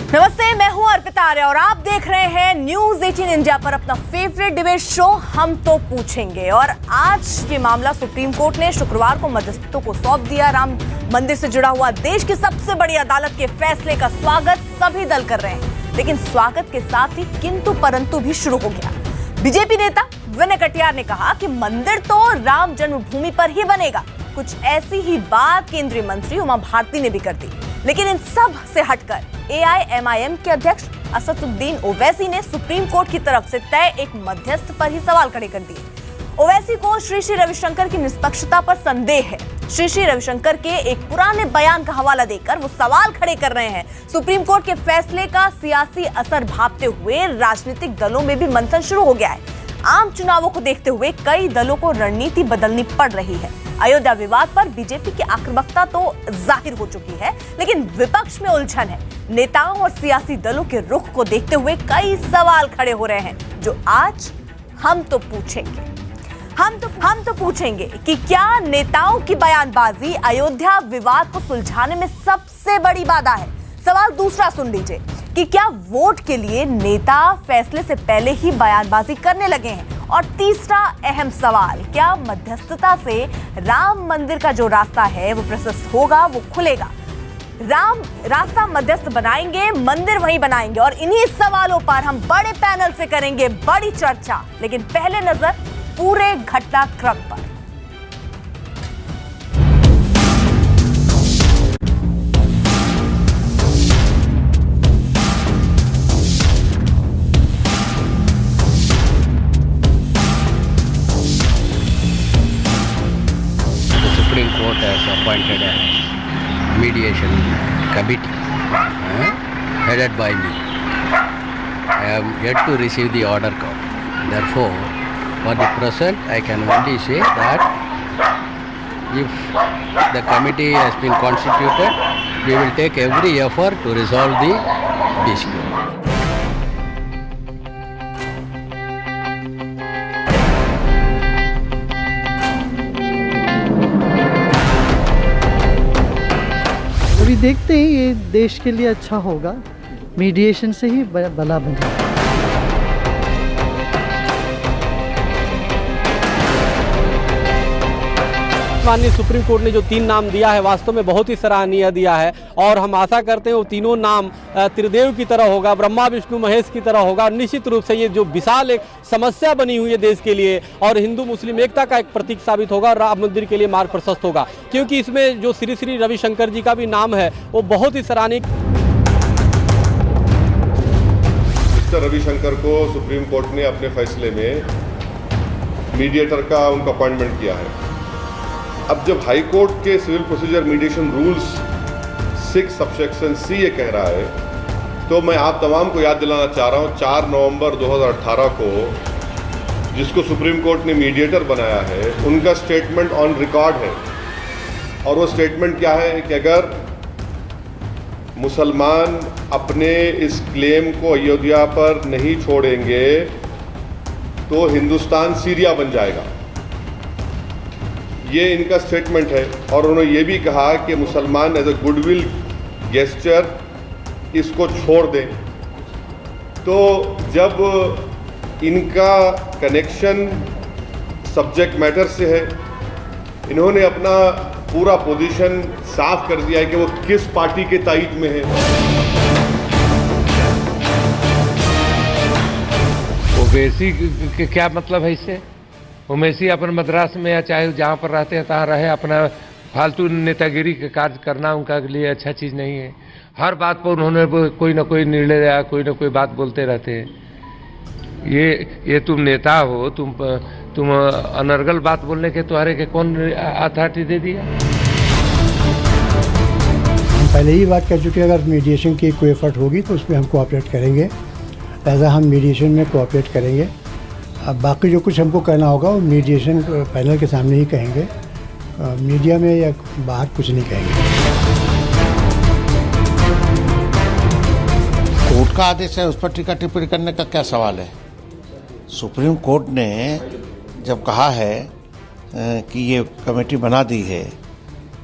नमस्ते, मैं हूं अर्पिता आर्य और आप देख रहे हैं न्यूज 18 इंडिया पर अपना फेवरेट डिबेट शो हम तो पूछेंगे। और आज ये मामला सुप्रीम कोर्ट ने शुक्रवार को मध्यस्थों को सौंप दिया। राम मंदिर से जुड़ा हुआ देश की सबसे बड़ी अदालत के फैसले का स्वागत सभी दल कर रहे हैं, लेकिन स्वागत के साथ ही किंतु परंतु भी शुरू हो गया। बीजेपी नेता विनय कटियार ने कहा कि मंदिर तो राम जन्मभूमि पर ही बनेगा। कुछ ऐसी ही बात केंद्रीय मंत्री उमा भारती ने भी कर दी, लेकिन इन सब से हटकर AIMIM के अध्यक्ष असदुद्दीन ओवैसी ने सुप्रीम कोर्ट की तरफ से तय एक मध्यस्थ पर ही सवाल खड़े कर दिए। ओवैसी को श्री श्री रविशंकर की निष्पक्षता पर संदेह है। श्री श्री रविशंकर के एक पुराने बयान का हवाला देकर वो सवाल खड़े कर रहे हैं। सुप्रीम कोर्ट के फैसले का सियासी असर भांपते हुए राजनीतिक दलों में भी मंथन शुरू हो गया है। आम चुनावों को देखते हुए कई दलों को रणनीति बदलनी पड़ रही है। अयोध्या विवाद पर बीजेपी की आक्रामकता तो जाहिर हो चुकी है, लेकिन विपक्ष में उलझन है। नेताओं और सियासी दलों के रुख को देखते हुए कई सवाल खड़े हो रहे हैं, जो आज हम तो पूछेंगे। हम तो पूछेंगे कि क्या नेताओं की बयानबाजी अयोध्या विवाद को सुलझाने में सबसे बड़ी बाधा है। सवाल दूसरा सुन लीजिए कि क्या वोट के लिए नेता फैसले से पहले ही बयानबाजी करने लगे हैं। और तीसरा अहम सवाल, क्या मध्यस्थता से राम मंदिर का जो रास्ता है वो प्रशस्त होगा, वो खुलेगा। राम रास्ता मध्यस्थ बनाएंगे, मंदिर वहीं बनाएंगे। और इन्हीं सवालों पर हम बड़े पैनल से करेंगे बड़ी चर्चा। लेकिन पहले नजर पूरे घटनाक्रम पर। Supreme Court has appointed a mediation committee headed by me. I am yet to receive the order copy. Therefore, for the present, I can only say that if the committee has been constituted, we will take every effort to resolve the dispute. अभी देखते हैं, ये देश के लिए अच्छा होगा। Mediation से ही भला बनेगा। माननीय सुप्रीम कोर्ट ने जो 3 नाम दिया है, वास्तव में बहुत ही सराहनीय दिया है। और हम आशा करते हैं वो तीनों नाम त्रिदेव की तरह होगा, ब्रह्मा विष्णु महेश की तरह होगा। निश्चित रूप से ये जो विशाल एक समस्या बनी हुई है देश के लिए और हिंदू मुस्लिम एकता का एक प्रतीक साबित होगा और राम मंदिर के लिए मार्ग प्रशस्त होगा, क्योंकि इसमें जो श्री श्री रविशंकर जी का भी नाम है वो बहुत ही सराहनीय। मिस्टर रविशंकर को सुप्रीम कोर्ट ने अपने फैसले में मीडिएटर का उनका अपॉइंटमेंट किया है। अब जब हाई कोर्ट के civil procedure mediation rules 6 subsection C ये कह रहा है, तो मैं आप तमाम को याद दिलाना चाह रहा हूँ 4 नवंबर 2018 को जिसको सुप्रीम कोर्ट ने मीडिएटर बनाया है, उनका स्टेटमेंट ऑन रिकॉर्ड है। और वो स्टेटमेंट क्या है कि अगर मुसलमान अपने इस क्लेम को अयोध्या पर नहीं छोड़ेंगे तो हिंदुस्तान सीरिया बन जाएगा। ये इनका स्टेटमेंट है। और उन्होंने ये भी कहा कि मुसलमान एज ए गुडविल गेस्चर इसको छोड़ दें। तो जब इनका कनेक्शन सब्जेक्ट मैटर से है, इन्होंने अपना पूरा पोजीशन साफ कर दिया है कि वो किस पार्टी के ताईद में है। ओवैसी के क्या मतलब है इससे? ओवैसी अपन मद्रास में या चाहे जहाँ पर रहते हैं तहाँ रहे, अपना फालतू नेतागिरी के कार्य करना उनका लिए अच्छा चीज़ नहीं है। हर बात पर उन्होंने कोई ना कोई निर्णय या कोई ना कोई बात बोलते रहते हैं। ये तुम नेता हो, तुम अनर्गल बात बोलने के तुम्हारे के कौन अथॉरिटी दे दिया? हम पहले ही बात कर चुके हैं, अगर मीडिएशन की कोई एफर्ट होगी तो उसमें हम कोऑपरेट करेंगे। ऐसा हम मीडिएशन में कोऑपरेट करेंगे। अब बाकी जो कुछ हमको कहना होगा वो मीडिएशन पैनल के सामने ही कहेंगे, मीडिया में या बाहर कुछ नहीं कहेंगे। कोर्ट का आदेश है, उस पर टीका टिप्पणी करने का क्या सवाल है। सुप्रीम कोर्ट ने जब कहा है कि ये कमेटी बना दी है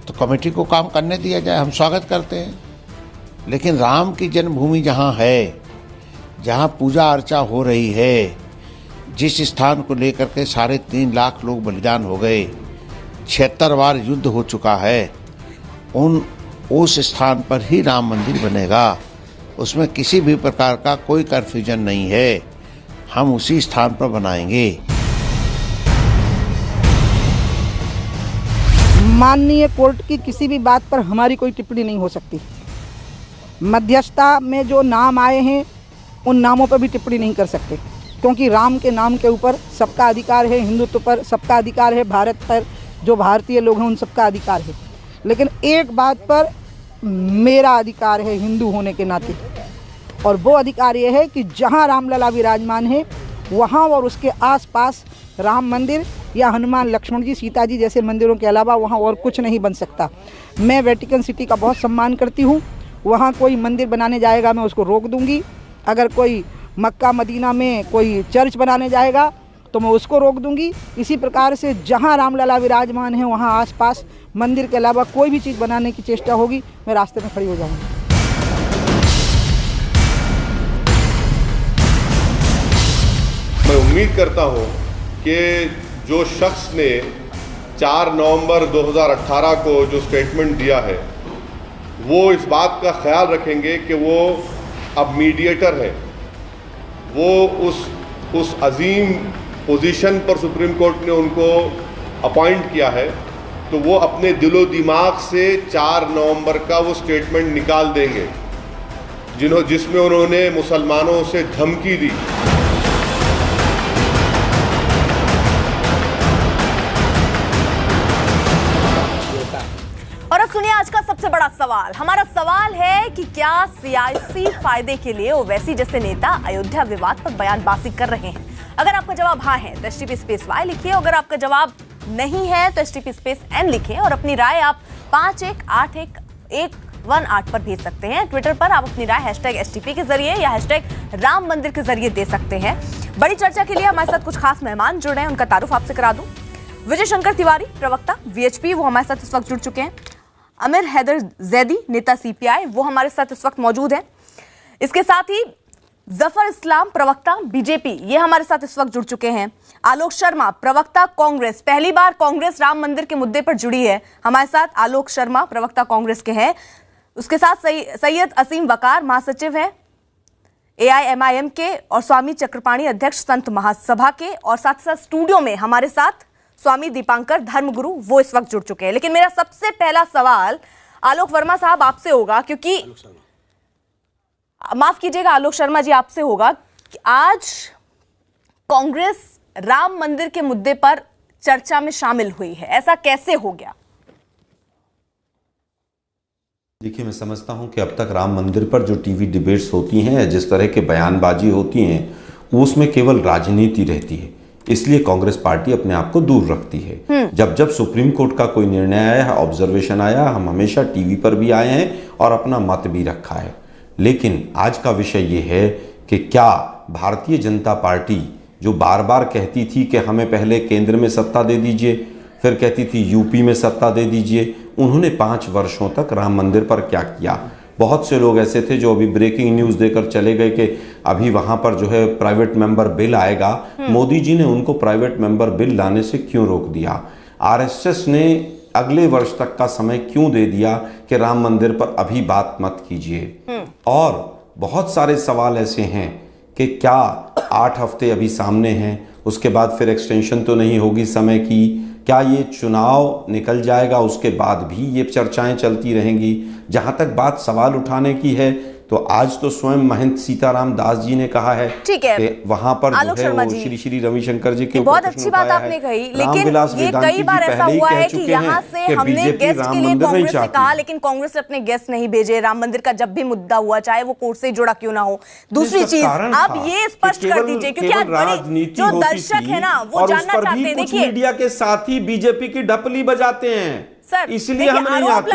तो कमेटी को काम करने दिया जाए, हम स्वागत करते हैं। लेकिन राम की जन्मभूमि जहाँ है, जहाँ पूजा अर्चा हो रही है, जिस स्थान को लेकर के 3.5 लाख लोग बलिदान हो गए, 76 बार युद्ध हो चुका है, उस स्थान पर ही राम मंदिर बनेगा। उसमें किसी भी प्रकार का कोई कन्फ्यूजन नहीं है। हम उसी स्थान पर बनाएंगे। माननीय कोर्ट की किसी भी बात पर हमारी कोई टिप्पणी नहीं हो सकती। मध्यस्थता में जो नाम आए हैं उन नामों पर भी टिप्पणी नहीं कर सकते, क्योंकि राम के नाम के ऊपर सबका अधिकार है, हिंदुत्व पर सबका अधिकार है, भारत पर जो भारतीय लोग हैं उन सबका अधिकार है। लेकिन एक बात पर मेरा अधिकार है हिंदू होने के नाते, और वो अधिकार ये है कि जहाँ रामलला विराजमान है वहाँ और उसके आसपास राम मंदिर या हनुमान लक्ष्मण जी सीता जी जैसे मंदिरों के अलावा वहाँ और कुछ नहीं बन सकता। मैं वेटिकन सिटी का बहुत सम्मान करती हूँ। वहाँ कोई मंदिर बनाने जाएगा मैं उसको रोक दूँगी। अगर कोई मक्का मदीना में कोई चर्च बनाने जाएगा तो मैं उसको रोक दूँगी। इसी प्रकार से जहाँ रामलला विराजमान है वहाँ आसपास मंदिर के अलावा कोई भी चीज़ बनाने की चेष्टा होगी मैं रास्ते में खड़ी हो जाऊँगी। मैं उम्मीद करता हूँ कि जो शख्स ने 4 नवंबर 2018 को जो स्टेटमेंट दिया है वो इस बात का ख्याल रखेंगे कि वो अब मीडिएटर है। वो उस अजीम पोजीशन पर सुप्रीम कोर्ट ने उनको अपॉइंट किया है, तो वो अपने दिलो दिमाग से 4 नवंबर का वो स्टेटमेंट निकाल देंगे जिसमें उन्होंने मुसलमानों से धमकी दी। और अब सुनिए आज का सबसे बड़ा सवाल। हमारा सवाल है कि क्या सियासी फायदे के लिए ओवैसी जैसे नेता अयोध्या विवाद पर बयानबाजी कर रहे हैं? अगर आपका जवाब हाँ है तो STP_Y लिखिए, अगर आपका जवाब नहीं है तो STP_N लिखें और अपनी राय आप 518118 पर भेज सकते हैं। ट्विटर पर आप अपनी राय #STP के जरिए या #राम मंदिर के जरिए दे सकते हैं। बड़ी चर्चा के लिए हमारे साथ कुछ खास मेहमान जुड़ रहे हैं, उनका तारुफ आपसे करा दूं। विजय शंकर तिवारी, प्रवक्ता VHP, वो हमारे साथ इस वक्त जुड़ चुके हैं। अमीर हैदर जैदी, नेता CPI, वो हमारे साथ इस वक्त मौजूद हैं। इसके साथ ही जफर इस्लाम, प्रवक्ता BJP, ये हमारे साथ इस वक्त जुड़ चुके हैं। आलोक शर्मा, प्रवक्ता कांग्रेस, पहली बार कांग्रेस राम मंदिर के मुद्दे पर जुड़ी है, हमारे साथ आलोक शर्मा, प्रवक्ता कांग्रेस के हैं। उसके साथ सैयद असीम वकार, महासचिव हैं AIMIM के, और स्वामी चक्रपाणी, अध्यक्ष संत महासभा के, और साथ साथ स्टूडियो में हमारे साथ स्वामी दीपांकर धर्मगुरु, वो इस वक्त जुड़ चुके हैं। लेकिन मेरा सबसे पहला सवाल आलोक वर्मा साहब आपसे होगा, क्योंकि माफ कीजिएगा आलोक शर्मा जी, आपसे होगा कि आज कांग्रेस राम मंदिर के मुद्दे पर चर्चा में शामिल हुई है, ऐसा कैसे हो गया? देखिए, मैं समझता हूं कि अब तक राम मंदिर पर जो टीवी डिबेट्स होती हैं, जिस तरह के बयानबाजी होती हैं, उसमें केवल राजनीति रहती है। इसलिए कांग्रेस पार्टी अपने आप को दूर रखती है। जब सुप्रीम कोर्ट का कोई निर्णय आया है, ऑब्जर्वेशन आया, हम हमेशा टीवी पर भी आए हैं और अपना मत भी रखा है। लेकिन आज का विषय ये है कि क्या भारतीय जनता पार्टी, जो बार बार कहती थी कि हमें पहले केंद्र में सत्ता दे दीजिए, फिर कहती थी यूपी में सत्ता दे दीजिए, उन्होंने 5 वर्षों तक राम मंदिर पर क्या किया? बहुत से लोग ऐसे थे जो अभी ब्रेकिंग न्यूज़ देकर चले गए कि अभी वहां पर जो है प्राइवेट मेंबर बिल आएगा। मोदी जी ने उनको प्राइवेट मेंबर बिल लाने से क्यों रोक दिया? RSS ने अगले वर्ष तक का समय क्यों दे दिया कि राम मंदिर पर अभी बात मत कीजिए? और बहुत सारे सवाल ऐसे हैं कि क्या 8 हफ्ते अभी सामने हैं, उसके बाद फिर एक्सटेंशन तो नहीं होगी समय की? क्या ये चुनाव निकल जाएगा, उसके बाद भी ये चर्चाएं चलती रहेंगी? जहां तक बात सवाल उठाने की है, तो आज तो स्वयं महंत सीताराम दास जी ने कहा है कि वहां पर जो है वो श्री रविशंकर जी के बहुत अच्छी बात आपने कही, लेकिन ये कई बार ऐसा हुआ है कि यहाँ से हमने गेस्ट के लिए कांग्रेस से कहा, लेकिन कांग्रेस ने अपने गेस्ट नहीं भेजे। राम मंदिर का जब भी मुद्दा हुआ, चाहे वो कोर्ट से जुड़ा क्यों ना हो। दूसरी चीज, आप ये स्पष्ट कर दीजिए, क्योंकि आज जो दर्शक है ना वो जानना चाहते हैं। देखिए, मीडिया के साथी बीजेपी की ढपली बजाते हैं, सर, इसलिए हम नहीं आरोप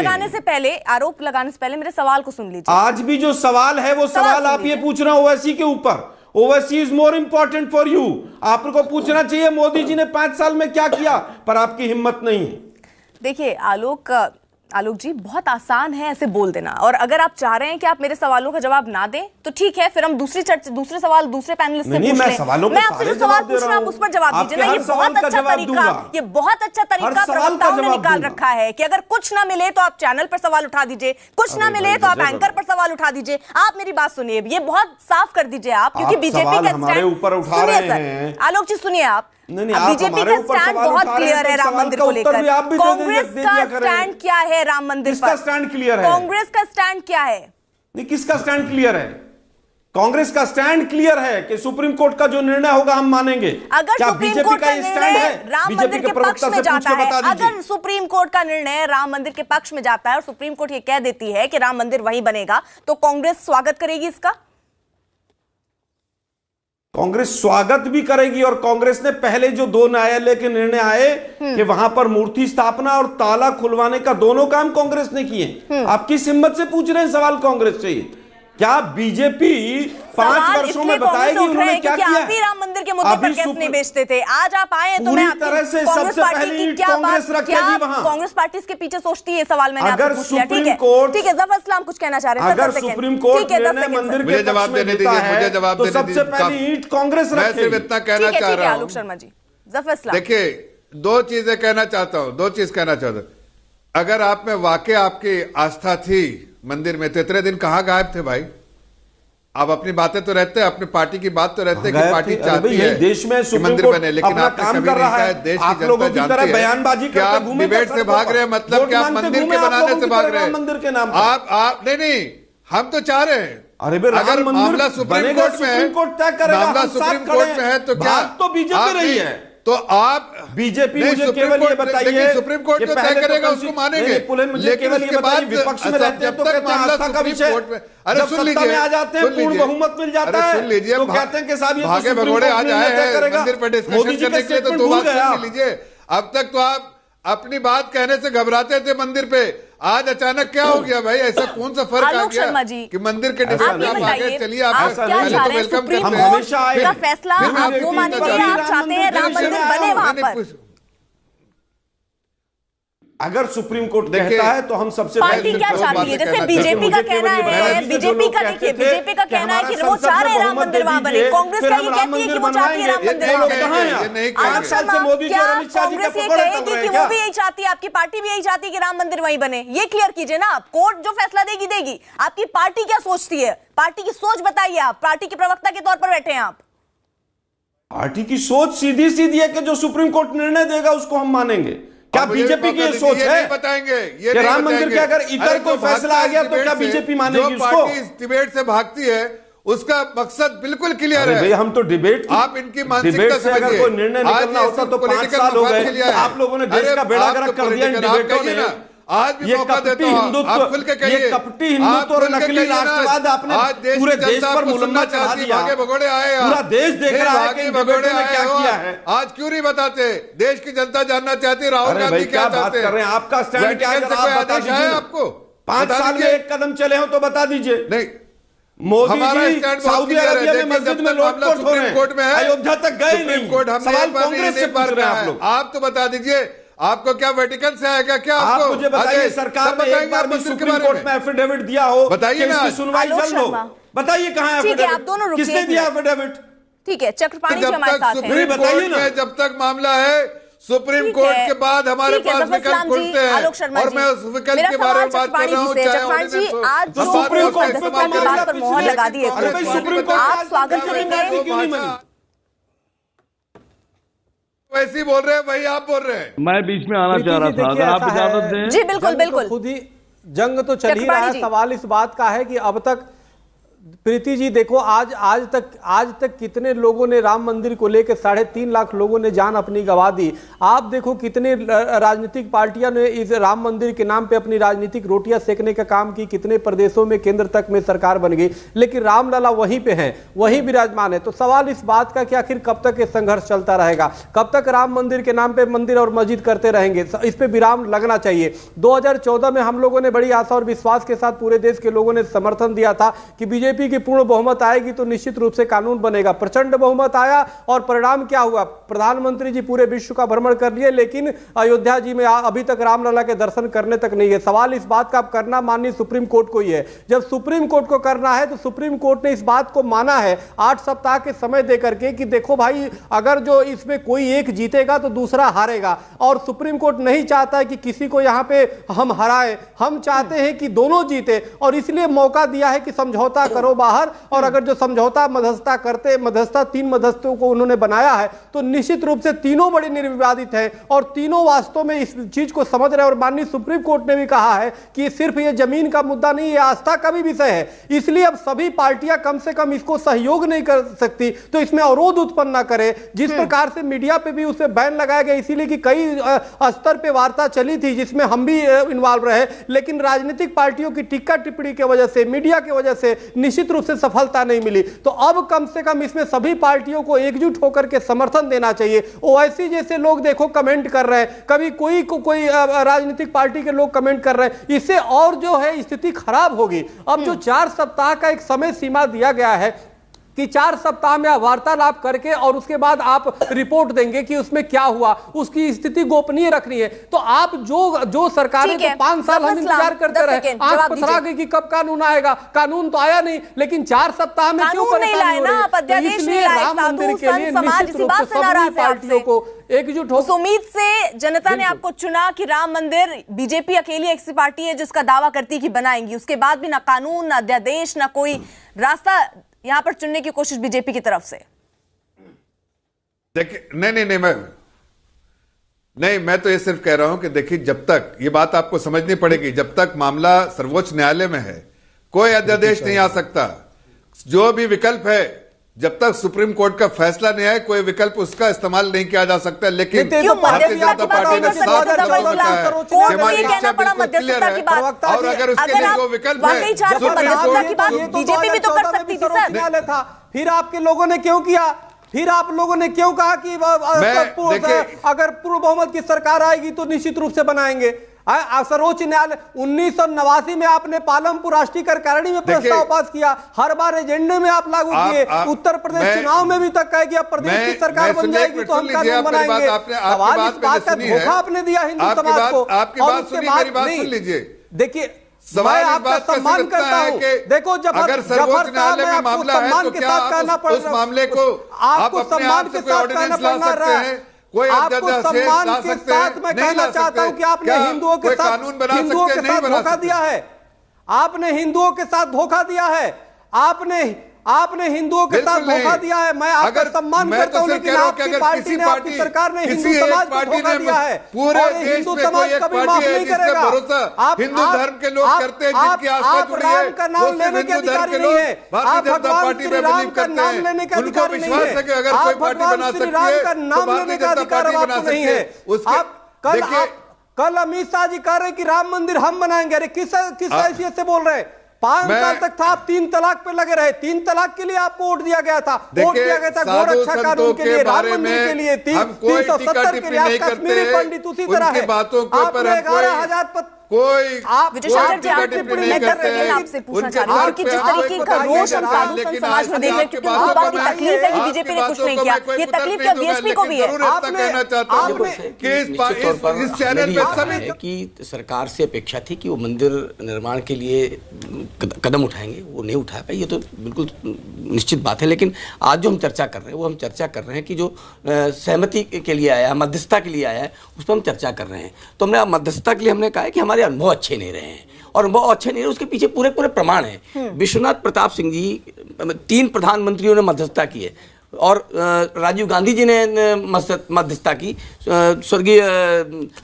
लगाने से पहले मेरे सवाल को सुन लीजिए। आज भी जो सवाल है वो सवाल आप ये पूछ रहे हो ओवैसी के ऊपर। Owaisi is more important for you. आपको पूछना चाहिए मोदी जी ने 5 साल में क्या किया, पर आपकी हिम्मत नहीं है। देखिए आलोक, आलोक जी, बहुत आसान है ऐसे बोल देना, और अगर आप चाह रहे हैं कि आप मेरे सवालों का जवाब ना दें तो ठीक है, फिर हम दूसरे सवाल दूसरे पैनलिस्ट से पूछ लें। मैं आपसे जो सवाल पूछ रहा हूं आप उस पर जवाब दीजिए ना। ये बहुत अच्छा तरीका प्रवक्ताओं ने निकाल रखा है कि अगर कुछ ना मिले तो आप चैनल पर सवाल उठा दीजिए, कुछ ना मिले तो आप एंकर पर सवाल उठा दीजिए। आप मेरी बात सुनिए, ये बहुत साफ कर दीजिए आप, क्योंकि बीजेपी का स्टैंड, आलोक जी सुनिए, आप बीजेपी का स्टैंड बहुत क्लियर है राम मंदिर को लेकर। कांग्रेस का स्टैंड क्या है राम मंदिर पर? स्टैंड क्लियर है। कांग्रेस का स्टैंड क्या है? नहीं, किसका स्टैंड क्लियर है? कांग्रेस का स्टैंड क्लियर है कि सुप्रीम कोर्ट का जो निर्णय होगा हम मानेंगे। अगर सुप्रीम कोर्ट का निर्णय राम मंदिर के पक्ष में जाता है, अगर सुप्रीम कोर्ट का निर्णय राम मंदिर के पक्ष में जाता है और सुप्रीम कोर्ट ये कह देती है कि राम मंदिर वहीं बनेगा, तो कांग्रेस स्वागत करेगी इसका? कांग्रेस स्वागत भी करेगी, और कांग्रेस ने पहले जो 2 न्यायालय के निर्णय आए कि वहां पर मूर्ति स्थापना और ताला खुलवाने का दोनों काम कांग्रेस ने किए। आप किस हिम्मत से पूछ रहे हैं सवाल कांग्रेस से? क्या बीजेपी 5 वर्षों में बताएगी उन्होंने क्या किया? आप ही राम मंदिर के मुद्दे पर केस नहीं बेचते थे, आज आप आए हैं तो मैं तरह से सबसे पहले कांग्रेस रखेगी वहां। कांग्रेस पार्टी इसके पीछे सोचती है, सवाल मैंने आपसे पूछ लिया। सुप्रीम कोर्ट, ठीक है, जफर इस्लाम कुछ कहना चाह रहे हैं, अगर सुप्रीम कोर्ट निर्णय मंदिर के जवाब देने दीजिए, मुझे जवाब देने दीजिए, सबसे पहली ईंट कांग्रेस रखेगी। मैं सिर्फ इतना कहना चाह रहा हूं, आलोक शर्मा जी, जफर इस्लाम, देखिए 2 चीजें कहना चाहता हूं, 2 चीज कहना चाहता हूं। अगर आप में वाकई आपकी आस्था थी मंदिर में तो इतने दिन कहां गायब थे भाई? आप अपनी बातें तो रहते हैं, अपनी पार्टी की बात तो रहते हैं कि पार्टी चाहती है देश में कि मंदिर बने, लेकिन आपने कभी नहीं कहा देश की जनता जानती है। बयानबाजी क्या आप डिबेट से भाग रहे हैं? मतलब क्या आप मंदिर के बनाने से भाग रहे हैं? मंदिर के नाम आप नहीं, हम तो चाह रहे हैं। अगर मामला सुप्रीम कोर्ट में है, मामला सुप्रीम कोर्ट में है तो क्या तो बीजेपी रही है? तो आप बीजेपी मुझे केवल ये बताइए, सुप्रीम कोर्ट जो तय करेगा उसको मानेंगे, लेकिन उसके बाद विपक्ष में रहते हैं तो कहते हैं आस्था का विषय, अरे सुन लीजिए, आ जाते हैं पूर्ण बहुमत मिल जाता है, सुन लीजिए, तो कहते हैं कि साहब ये भागे भगोड़े आ जाए हैं मंदिर पर डिस्कशन करने के लिए, तो 2 बात सुन लीजिए। अब तक तो आप अपनी बात कहने से घबराते थे मंदिर पे, आज अचानक क्या हो गया भाई? ऐसा कौन सा फर्क आ गया कि मंदिर के डिबेट में आप आगे चलिए? आप पहले तो वेलकम करते हैं, हमेशा का फैसला आप वो मानेंगे, आप चाहते हैं राम मंदिर बने वहां पर? अगर सुप्रीम कोर्ट कहता है तो हम सबसे पार्टी क्या चाहती है? जैसे बीजेपी का कहना है, बीजेपी का देखिए, बीजेपी का कहना है कि वो चाह रहे राम मंदिर वहां बने, कांग्रेस का ये कहती है कि वो चाहती है राम मंदिर वहां बने। आलोक शर्मा, क्या कांग्रेस ये कहेगी कि वो भी यही चाहती है, आपकी पार्टी भी यही चाहती है कि राम मंदिर वहीं बने? ये क्लियर कीजिए ना आप, कोर्ट जो फैसला देगी, आपकी पार्टी क्या सोचती है? पार्टी की सोच बताइए, आप पार्टी के प्रवक्ता के तौर पर बैठे हैं आप। पार्टी की सोच सीधी सीधी है कि जो सुप्रीम कोर्ट निर्णय देगा उसको हम मानेंगे। क्या बीजेपी की सोच है? बताएंगे ये कि राम मंदिर के अगर इधर कोई फैसला आ गया तो क्या बीजेपी मानेगी उसको? जो पार्टी इस डिबेट से भागती है उसका मकसद बिल्कुल क्लियर है। हम तो डिबेट, आप इनकी मानसिकता से अगर कोई निर्णय निकलना होता तो 5 साल हो गए। आप लोगों ने देश का बेड़ा गर्क कर दिया इन डिबेटों ने। आज भी मौका देता हूं, आप खुल के कहिए, ये कपटी हिंदुत्व और नकली राष्ट्रवाद आपने पूरे देश पर मुलम्मा चढ़ा दिया। भागे भगोड़े आए, पूरा देश देख रहा है कि भगोड़े ने क्या किया है। आज क्यों नहीं बताते? देश की जनता जानना चाहती है राहुल गांधी क्या चाहते हैं। आपका स्टैंड क्या है? आपको 5 साल में 1 कदम चले हो तो बता दीजिए। नहीं, मोदी जी सऊदी अरबिया में मस्जिद में लूटपाट हो रहे हैं, अयोध्या तक गए नहीं। कोर्ट हम सवाल कांग्रेस से पूछ रहे हैं आप लोग। आप तो बता दीजिए, आपको क्या वेटिकन से आएगा क्या? आप मुझे बताइए, सरकार ने एक बार भी सुप्रीम कोर्ट में एफिडेविट दिया हो, बताइए ना, सुनवाई जल्द हो, बताइए कहां है एफिडेविट? किसने दिया एफिडेविट? ठीक है, चक्रपाणी जी हमारे साथ हैं, बताइए ना। जब तक मामला है सुप्रीम कोर्ट के बाद हमारे पास विकल्प खुलते हैं, और मैं उस विकल्प के बारे में बात कर रहा हूं। चक्रपाणी जी, आज जो सुप्रीम कोर्ट की बात पर मोहर लगा दी है, आप स्वागत करेंगे? वैसे ही बोल रहे हैं, वही आप बोल रहे हैं। मैं बीच में आना चाह रहा था, अगर आप इजाजत दें। जी बिल्कुल बिल्कुल। खुद ही जंग तो चल ही रहा है। सवाल इस बात का है कि अब तक प्रीति जी देखो, आज तक कितने लोगों ने राम मंदिर को लेकर 3.5 लाख लोगों ने जान अपनी गंवा दी। आप देखो कितने राजनीतिक पार्टियां ने इस राम मंदिर के नाम पे अपनी राजनीतिक रोटियां सेकने का काम की, कितने प्रदेशों में केंद्र तक में सरकार बन गई, लेकिन रामलला वहीं पे हैं, वहीं विराजमान है। तो सवाल इस बात का कि आखिर कब तक ये संघर्ष चलता रहेगा, कब तक राम मंदिर के नाम पे मंदिर और मस्जिद करते रहेंगे? इस पे विराम लगना चाहिए। 2014 में हम लोगों ने बड़ी आशा और विश्वास के साथ पूरे देश के लोगों ने समर्थन दिया था कि बीजेपी बीजेपी की पूर्ण बहुमत आएगी तो निश्चित रूप से कानून बनेगा। प्रचंड बहुमत आया और परिणाम क्या हुआ? प्रधानमंत्री जी पूरे विश्व का भ्रमण कर लिए, लेकिन अयोध्या जी में अभी तक रामलला के दर्शन करने तक नहीं है। सवाल इस बात का अब करना माननीय सुप्रीम कोर्ट को ही है। जब सुप्रीम कोर्ट को करना है तो सुप्रीम कोर्ट ने इस बात को माना है 8 सप्ताह के समय देकर के कि देखो भाई, अगर जो इसमें कोई एक जीतेगा तो दूसरा हारेगा, और सुप्रीम कोर्ट नहीं चाहता है कि किसी को यहां पे हम हराए। हम चाहते हैं कि दोनों जीते, और इसलिए मौका दिया है कि समझौता करो बाहर। और अगर जो समझौता मध्यस्थता करते, मध्यस्थता 3 मध्यस्थों को उन्होंने बनाया है, तो निश्चित रूप से तीनों बड़े निर्विवादित हैं और तीनों वास्तव में इस चीज को समझ रहे हैं। और माननीय सुप्रीम कोर्ट ने भी कहा है कि सिर्फ ये जमीन का मुद्दा नहीं, ये आस्था का भी विषय है। इसलिए अब सभी पार्टियां कम से कम इसको सहयोग नहीं कर सकती, तो इसमें अवरोध उत्पन्न ना करे। जिस प्रकार से मीडिया पे भी उस पर बैन लगाया गया, इसीलिए कि कई स्तर पे वार्ता चली थी जिसमें हम भी इन्वॉल्व रहे, लेकिन राजनीतिक पार्टियों की टिक्का टिप्पणी की वजह से, मीडिया की वजह से निश्चित रूप से सफलता नहीं मिली। तो अब कम से कम इसमें सभी पार्टियों को एकजुट होकर के समर्थन देना चाहिए। ओवैसी जैसे लोग देखो कमेंट कर रहे हैं, कभी कोई राजनीतिक पार्टी के लोग कमेंट कर रहे हैं, इससे और जो है स्थिति खराब होगी। अब जो 4 सप्ताह का एक समय सीमा दिया गया है कि 4 सप्ताह में आप वार्तालाप करके और उसके बाद आप रिपोर्ट देंगे कि उसमें क्या हुआ, उसकी स्थिति गोपनीय रखनी है। तो आप जो सरकार है, 5 साल हम इंतजार करते रहे, आंख पथरा गई कि कब कानून आएगा। कानून तो आया नहीं, लेकिन 4 सप्ताह में क्यों परेशानी हो रही है? तो इसलिए राम मंदिर के लिए निश्चित रूप से सभी पार्टियों को एकजुट हो। उस उम्मीद से जनता ने आपको चुना कि राम मंदिर, बीजेपी अकेली ऐसी पार्टी है जिसका दावा करती है कि बनाएंगी, उसके बाद भी ना कानून, ना अध्यादेश, ना कोई रास्ता यहां पर चुनने की कोशिश बीजेपी की तरफ से। देखिए, नहीं, मैं तो ये सिर्फ कह रहा हूं कि देखिए, जब तक ये बात आपको समझनी पड़ेगी, जब तक मामला सर्वोच्च न्यायालय में है, कोई अध्यादेश नहीं आ सकता। जो भी विकल्प है, जब तक सुप्रीम कोर्ट का फैसला नहीं आए, कोई विकल्प उसका इस्तेमाल नहीं किया जा सकता। लेकिन भारतीय जनता पार्टी ने साफ रखा है कि हमारी इच्छा बिल्कुल क्लियर है, और अगर उसके लिए जो विकल्प है, बीजेपी भी तो कर सकती थी सर। फिर आपके लोगों ने क्यों किया? फिर आप लोगों ने क्यों कहा कि अगर पूर्ण बहुमत की सरकार आएगी तो निश्चित रूप से बनाएंगे? सर्वोच्च न्यायालय 1989 में आपने पालमपुर राष्ट्रीय कार्यकारिणी में प्रस्ताव पास किया, हर बार एजेंडे में आप लागू किए। उत्तर प्रदेश चुनाव में भी तक कहे कि अब प्रदेश की सरकार बन जाएगी तो हम कानून बनाएंगे। सवाल इस बात का धोखा आपने दिया हिंदू समाज को। आपकी बात सुनिए, मेरी बात सुन लीजिए। देखिए, मैं आपका सम्मान करता हूं। देखो, जब अगर सर्वोच्च न्यायालय में मामला है तो क्या आप उस मामले को आपको सम्मान के साथ कहना पड़ रहा है? आपको सम्मान के साथ मैं कहना चाहता हूं कि आपने हिंदुओं के साथ धोखा दिया है। आपने हिंदुओं के साथ धोखा दिया है। आपने हिंदुओं के साथ धोखा दिया है। मैं आपका सम्मान करता हूं, लेकिन आपकी पार्टी ने, आपकी सरकार ने हिंदू समाज को धोखा दिया है। पूरे देश में कोई एक पार्टी है जिसपे भरोसा हिंदू धर्म के लोग करते हैं, जिनकी आस्था जुड़ी है, वो सिर्फ हिंदू धर्म के लोग भारतीय जनता पार्टी में बिलीव करते हैं। उनको विश्वास है कि अगर कोई पार्टी बना सकती है तो भारतीय जनता पार्टी बना सकती है। कल अमित शाह जी कह रहे कि राम मंदिर हम बनाएंगे। अरे किस हैसियत से बोल रहे हैं? 5 साल तक था, आप 3 तलाक पे लगे रहे। 3 तलाक के लिए आपको वोट दिया गया था। वोट दिया गया था गोरक्षा कानून के लिए, राम मंदिर के लिए, 370 के लिए। आप कश्मीरी पंडित उसी तरह है। आपने 11,000 कोई विजयशंकर जी, आप टिप्पणी नहीं कर रहे हैं, आपसे पूछना चाह रही हूं कि जिस तरीके का रोष हम साधु संत समाज में देख रहे हैं, क्योंकि उस बात की तकलीफ है कि बीजेपी ने कुछ नहीं किया, ये तकलीफ क्या बीएसपी को भी है? इस चैनल पे सभी कि सरकार से अपेक्षा थी कि वो मंदिर निर्माण के लिए कदम उठाएंगे, वो नहीं उठा पाए, ये तो बिल्कुल निश्चित बात है। लेकिन आज जो हम चर्चा कर रहे हैं, वो हम चर्चा कर रहे हैं कि जो सहमति के लिए आया है, मध्यस्थता के लिए आया है, उस पर हम चर्चा कर रहे हैं। तो हमने मध्यस्थता के लिए हमने कहा है कि हमारे अनुभव अच्छे नहीं रहे हैं, और अनुभव अच्छे नहीं रहे, उसके पीछे पूरे प्रमाण है। विश्वनाथ प्रताप सिंह जी, 3 प्रधानमंत्रियों ने मध्यस्थता की है, और राजीव गांधी जी ने मध्यस्थता की, स्वर्गीय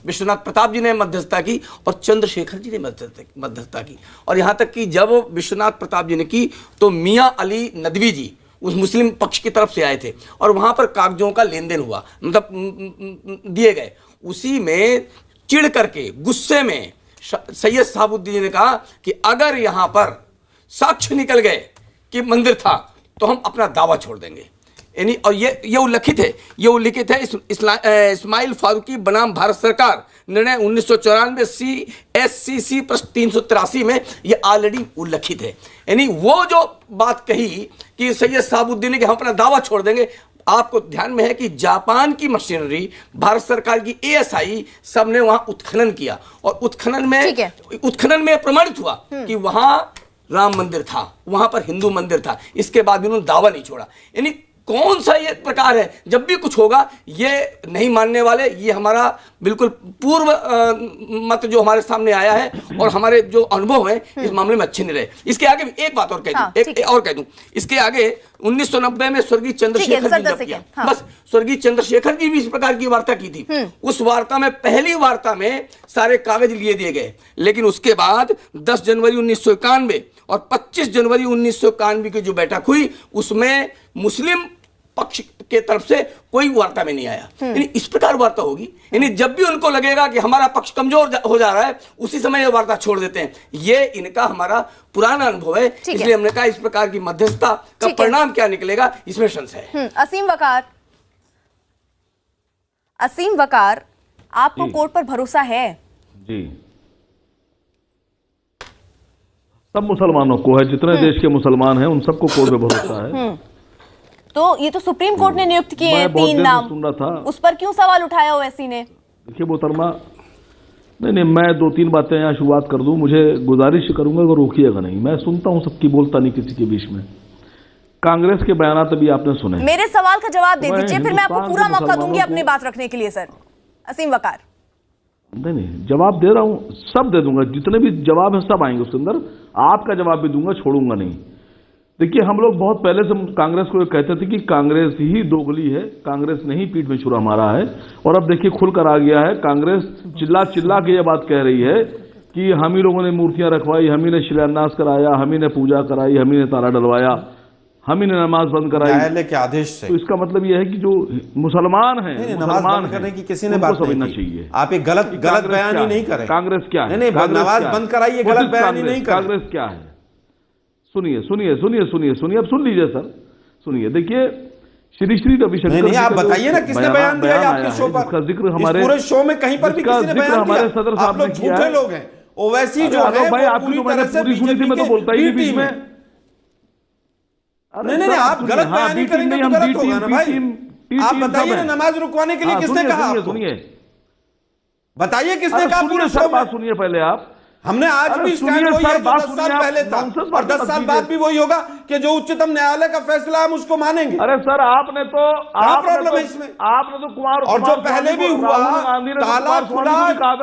विश्वनाथ प्रताप जी ने मध्यस्थता की, और चंद्रशेखर जी ने मध्यस्थता की। और यहाँ तक कि जब विश्वनाथ प्रताप जी ने की तो मियाँ अली नदवी जी उस मुस्लिम पक्ष की तरफ से आए थे, और वहाँ पर कागजों का लेन देन हुआ, मतलब दिए गए। उसी में चिढ़ करके, गुस्से में सैयद शहाबुद्दीन ने कहा कि अगर यहाँ पर साक्ष्य निकल गए कि मंदिर था तो हम अपना दावा छोड़ देंगे। यानी और ये उल्लिखित है, ये उल्लिखित है इस्माइल फारूकी बनाम भारत सरकार निर्णय 1994 CSCC पृष्ठ 383 में ये ऑलरेडी उल्लिखित है। यानी वो जो बात कही कि सैयद साहबुद्दीन ने कि हम अपना दावा छोड़ देंगे, आपको ध्यान में है कि जापान की मशीनरी, भारत सरकार की ASI सब ने वहां उत्खनन किया और उत्खनन में प्रमाणित हुआ कि वहां राम मंदिर था, वहां पर हिंदू मंदिर था। इसके बाद भी उन्होंने दावा नहीं छोड़ा। यानी कौन सा ये प्रकार है, जब भी कुछ होगा ये नहीं मानने वाले, ये हमारा बिल्कुल पूर्व मत जो हमारे सामने आया है और हमारे जो अनुभव हैं इस मामले में अच्छे नहीं रहे। इसके आगे भी एक बात और कह दूं, एक और कह दूं, इसके आगे 1990 में स्वर्गीय चंद्रशेखर जी ने किया, बस स्वर्गीय चंद्रशेखर जी भी इस प्रकार की वार्ता की थी। उस वार्ता में, पहली वार्ता में सारे कागज लिए दिए गए, लेकिन उसके बाद 10 जनवरी 1991 और 25 जनवरी 1991 की जो बैठक हुई उसमें मुस्लिम पक्ष के तरफ से कोई वार्ता में नहीं आया। यानी इस प्रकार वार्ता होगी, यानी जब भी उनको लगेगा कि हमारा पक्ष कमजोर हो जा रहा है उसी समय ये वार्ता छोड़ देते हैं। ये इनका हमारा पुराना अनुभव है, इसलिए हमने कहा इस प्रकार की मध्यस्थता का परिणाम क्या निकलेगा इसमें संशय है। असीम वकार, आपको कोर्ट पर भरोसा है? जी, सब मुसलमानों को है, जितने देश के मुसलमान हैं उन सबको कोर्ट पे भरोसा है। तो ये तो सुप्रीम कोर्ट ने नियुक्त किए हैं 3 नाम, सुन रहा था, उस पर क्यों सवाल उठाया ओवैसी ने? देखिए मोहतरमा, नहीं, मैं 2-3 बातें यहाँ शुरुआत कर दूं, मुझे गुजारिश करूंगा कि रोकिएगा नहीं, मैं सुनता हूँ सबकी, बोलता नहीं किसी के बीच में। कांग्रेस के बयान अभी आपने सुने, मेरे सवाल का जवाब दे दीजिए, फिर मैं आपको पूरा मौका दूंगी अपनी बात रखने के लिए। सर असीम वकार, नहीं, जवाब दे रहा हूँ, सब दे दूंगा, जितने भी जवाब है सब आएंगे उसके अंदर, आपका जवाब भी दूंगा, छोड़ूंगा नहीं। देखिए, हम लोग बहुत पहले से कांग्रेस को कहते थे कि कांग्रेस ही दोगली है, कांग्रेस ने ही पीठ में छुरा मारा है, और अब देखिए खुल कर आ गया है। कांग्रेस चिल्ला चिल्ला के ये बात कह रही है कि हम ही लोगों ने मूर्तियां रखवाई, हम ही ने शिलान्यास कराया, हम ही ने पूजा कराई, हम ही ने ताला डलवाया, हम ही ने नमाज बंद कराई न्यायालय के आदेश से। तो इसका मतलब यह है कि जो मुसलमान हैं, नमाज बंद करने की किसी ने बात समझना चाहिए। आप एक गलत बयानी नहीं करें। कांग्रेस क्या है? नहीं, नमाज बंद कराइए, गलत बयानी नहीं करें। कांग्रेस क्या है? सुनिए, अब सुन लीजिए सर, सुनिए। देखिए, श्री रविशंकर, नहीं, आप बताइए ना किसने बयान दिया है आपके शो पर? इसका जिक्र हमारे पूरे शो में कहीं पर भी किसी ने बयान हमारे सदर साहब ने किया। झूठे लोग हैं। ओवैसी जो है भाई, आपकी तो मैंने पूरी सुनी थी, मैं तो बोलता ही बीच में। नहीं, आप गलत बयानी करेंगे तो गलत होगा ना भाई। आप बताइए ना, नमाज रुकवाने के लिए किसने कहा? सुनिए, बताइए किसने कहा पूरे शो में? सुनिए पहले आप। हमने आज भी स्टैंड वही है जो 10 साल पहले था, और 10 साल बाद भी वही होगा कि जो उच्चतम न्यायालय का फैसला हम उसको मानेंगे। अरे सर, आपने तो प्रॉब्लम है इसमें? आपने तो कुमार, और जो पहले भी हुआ, ताला खुला,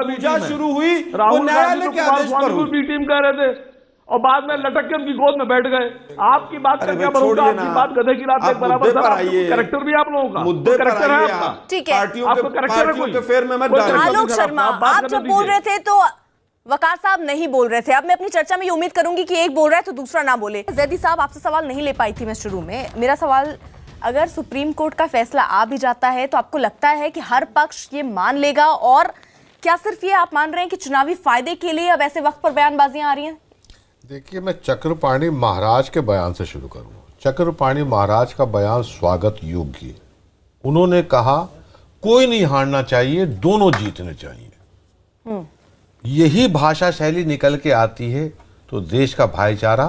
पूजा शुरू हुई, वो न्यायालय के आदेश पर हुई। टीम कह रहे थे और बाद में लटक के उनकी गोद में बैठ गए। आपकी बात का क्या भरोसा? आपकी बात गधे की रात एक बराबर। कैरेक्टर भी आप लोगों का मुद्दे पर है आपका, ठीक है? आपको कैरेक्टर है कोई? फेर में मत डालिए। आलोक शर्मा, आप जब बोल रहे थे तो वकार साहब नहीं बोल रहे थे। अब मैं अपनी चर्चा में ये उम्मीद करूंगी कि एक बोल रहा है तो दूसरा ना बोले। जैदी साहब, आपसे सवाल नहीं ले पाई थी मैं शुरू में। मेरा सवाल, अगर सुप्रीम कोर्ट का फैसला आ भी जाता है तो आपको लगता है कि हर पक्ष ये मान लेगा? और क्या सिर्फ ये आप मान रहे हैं कि चुनावी फायदे के लिए अब ऐसे वक्त पर बयानबाजियां आ रही हैं? देखिए, मैं चक्रपाणी महाराज के बयान से शुरू करूँ। चक्रपाणी महाराज का बयान स्वागत योग्य है। उन्होंने कहा कोई नहीं हारना चाहिए, दोनों जीतने चाहिए। यही भाषा शैली निकल के आती है तो देश का भाईचारा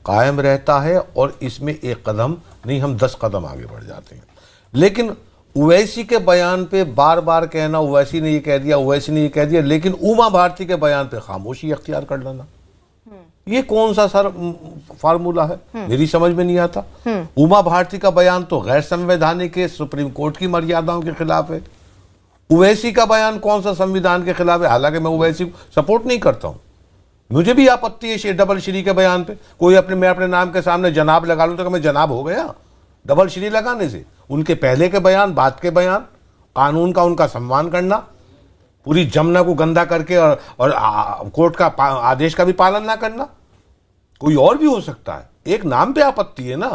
कायम रहता है, और इसमें एक कदम नहीं, हम 10 कदम आगे बढ़ जाते हैं। लेकिन ओवैसी के बयान पे बार बार कहना, ओवैसी ने ये कह दिया, ओवैसी ने ये कह दिया, लेकिन उमा भारती के बयान पे खामोशी अख्तियार कर लेना, ये कौन सा सर फार्मूला है? मेरी समझ में नहीं आता। उमा भारती का बयान तो गैर संवैधानिक है, सुप्रीम कोर्ट की मर्यादाओं के खिलाफ है। ओवैसी का बयान कौन सा संविधान के खिलाफ है? हालांकि मैं ओवैसी को सपोर्ट नहीं करता हूं, मुझे भी आपत्ति है डबल श्री के बयान पे। कोई मैं अपने नाम के सामने जनाब लगा लूं तो मैं जनाब हो गया डबल श्री लगाने से? उनके पहले के बयान, बाद के बयान, कानून का उनका सम्मान करना, पूरी जमुना को गंदा करके और कोर्ट का आदेश का भी पालन ना करना, कोई और भी हो सकता है। एक नाम पे आपत्ति है ना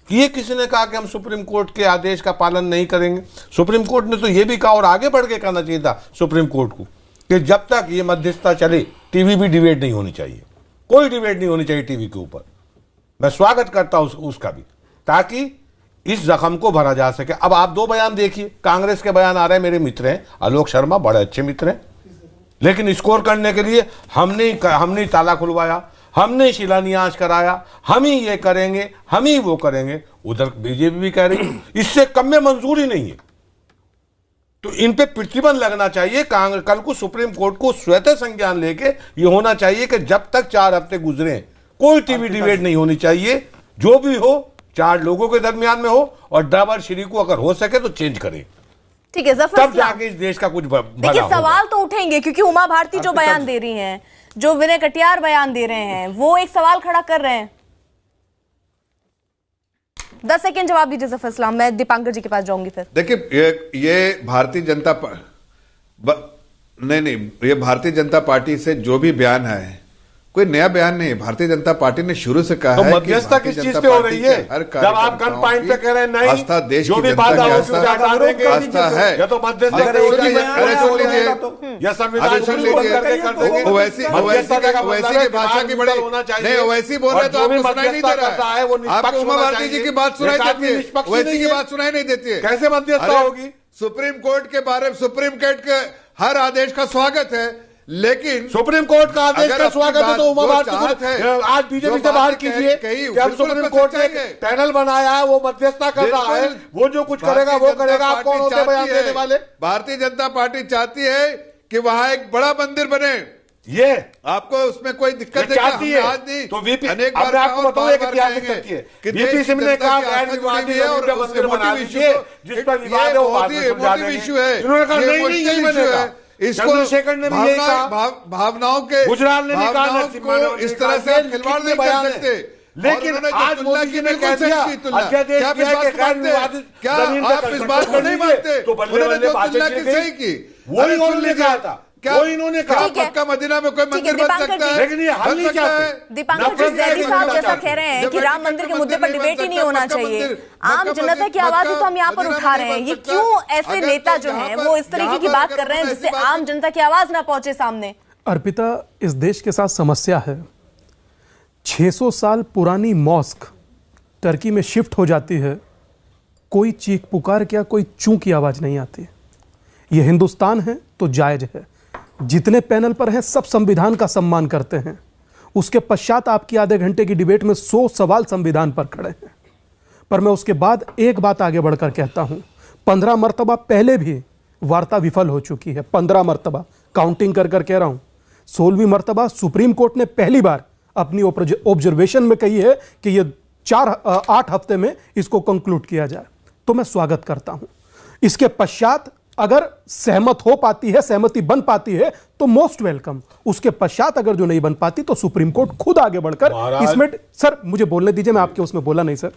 कि ये किसी ने कहा कि हम सुप्रीम कोर्ट के आदेश का पालन नहीं करेंगे। सुप्रीम कोर्ट ने तो ये भी कहा, और आगे बढ़ के कहना चाहिए था सुप्रीम कोर्ट को, कि जब तक ये मध्यस्थता चले टीवी भी डिबेट नहीं होनी चाहिए, कोई डिबेट नहीं होनी चाहिए टीवी के ऊपर। मैं स्वागत करता हूं उसका भी, ताकि इस जख्म को भरा जा सके। अब आप दो बयान देखिए, कांग्रेस के बयान आ रहे हैं, मेरे मित्र हैं आलोक शर्मा, बड़े अच्छे मित्र हैं, लेकिन स्कोर करने के लिए हमने ताला खुलवाया, हमने शिलान्यास कराया, हम ही ये करेंगे, हम ही वो करेंगे। उधर बीजेपी भी कह रही इससे कम में मंजूरी नहीं है। तो इन पे प्रतिबंध लगना चाहिए। कल को सुप्रीम कोर्ट को स्वतः संज्ञान लेके ये होना चाहिए कि जब तक 4 हफ्ते गुजरे कोई टीवी डिबेट नहीं होनी चाहिए, जो भी हो 4 लोगों के दरमियान में हो, और ड्राइवर श्री को अगर हो सके तो चेंज करे। ठीक है जफर, तब जाके इस देश का कुछ देखिए सवाल तो उठेंगे, क्योंकि उमा भारती जो बयान दे रही हैं, जो विनय कटियार बयान दे रहे हैं, वो एक सवाल खड़ा कर रहे हैं। 10 सेकंड जवाब दीजिए जफर इस्लाम, मैं दीपांकर जी के पास जाऊंगी फिर। देखिए ये भारतीय जनता नहीं, ये भारतीय जनता पार्टी से जो भी बयान है कोई नया बयान नहीं है। भारतीय जनता पार्टी ने शुरू से कहा है मध्यस्थता किस चीज पे हो रही है? जब आप गन पॉइंट पे कह रहे हैं नहीं, आस्था देश जो की भी जनता बात की आस्था है, या तो मध्यस्थता सुन लीजिए, या संविधान सुन लीजिए, ओवैसी की भाषा की बड़ी नहीं, ओवैसी बोल रहे तो आपको सुनाई नहीं दे रहा है, आपको उमा भारती जी की बात सुनाई देती है, ओवैसी की बात सुनाई नहीं देती है। कैसे मध्यस्थता होगी? सुप्रीम कोर्ट के बारे में सुप्रीम कोर्ट के हर आदेश का स्वागत है, लेकिन सुप्रीम कोर्ट का आदेश का स्वागत है तो उमा भारती आज बीजेपी से बाहर कीजिए। सुप्रीम कोर्ट ने पैनल बनाया है, वो मध्यस्थता कर रहा है, वो जो कुछ करेगा वो करेगा। आप कौन होते बयान देने वाले? भारतीय जनता पार्टी चाहती है कि वहां एक बड़ा मंदिर बने, ये आपको उसमें कोई दिक्कत चाहती है आज नहीं, तो वीपी अनेक बार आपको बताऊं एक ऐतिहासिक तथ्य है, वीपी सिंह ने कहा गैर विवादी है और मंदिर बना दीजिए, जिस पर विवाद है वो बाद में समझा देंगे। इन्होंने कहा नहीं नहीं यही बनेगा। चंद्रशेखर ने भी यही कहा, भावनाओं के गुजराल ने भी कहा, इस तरह से खिलवाड़ नहीं कर सकते। लेकिन आज मोदी जी ने कह दिया अध्यादेश क्या आप इस बात को नहीं मानते? तो बल्ले बल्ले बातें सही की, वही उन्होंने कहा था, क्या इन्होंने कहा मक्का मदीना में कोई मंदिर बन सकता है? लेकिन ये हल नहीं चाहते। दीपांकर जी जैदी साहब जैसा कह रहे हैं कि राम मंदिर के मुद्दे पर डिबेट ही नहीं होना चाहिए, आम जनता की आवाज तो हम यहाँ पर उठा रहे हैं, ये क्यों ऐसे नेता जो हैं वो इस तरीके की बात कर रहे हैं जिससे आम जनता की आवाज ना पहुंचे सामने? अर्पिता, इस देश के साथ समस्या है, 600 साल पुरानी मॉस्क टर्की में शिफ्ट हो जाती है, कोई चीख पुकार क्या, कोई चूं की आवाज नहीं आती। ये हिंदुस्तान है तो जायज है, जितने पैनल पर हैं सब संविधान का सम्मान करते हैं। उसके पश्चात आपकी आधे घंटे की डिबेट में 100 सवाल संविधान पर खड़े हैं, पर मैं उसके बाद एक बात आगे बढ़कर कहता हूं, 15 मरतबा पहले भी वार्ता विफल हो चुकी है, 15 मरतबा काउंटिंग कर कर कह रहा हूं। 16वीं मरतबा सुप्रीम कोर्ट ने पहली बार अपनी ऑब्जर्वेशन में कही है कि ये 8 हफ्ते में इसको कंक्लूड किया जाए, तो मैं स्वागत करता हूं। इसके पश्चात अगर सहमत हो पाती है, सहमति बन पाती है तो मोस्ट वेलकम। उसके पश्चात अगर जो नहीं बन पाती तो सुप्रीम कोर्ट खुद आगे बढ़कर इसमें, सर मुझे बोलने दीजिए, मैं आपके उसमें बोला नहीं सर,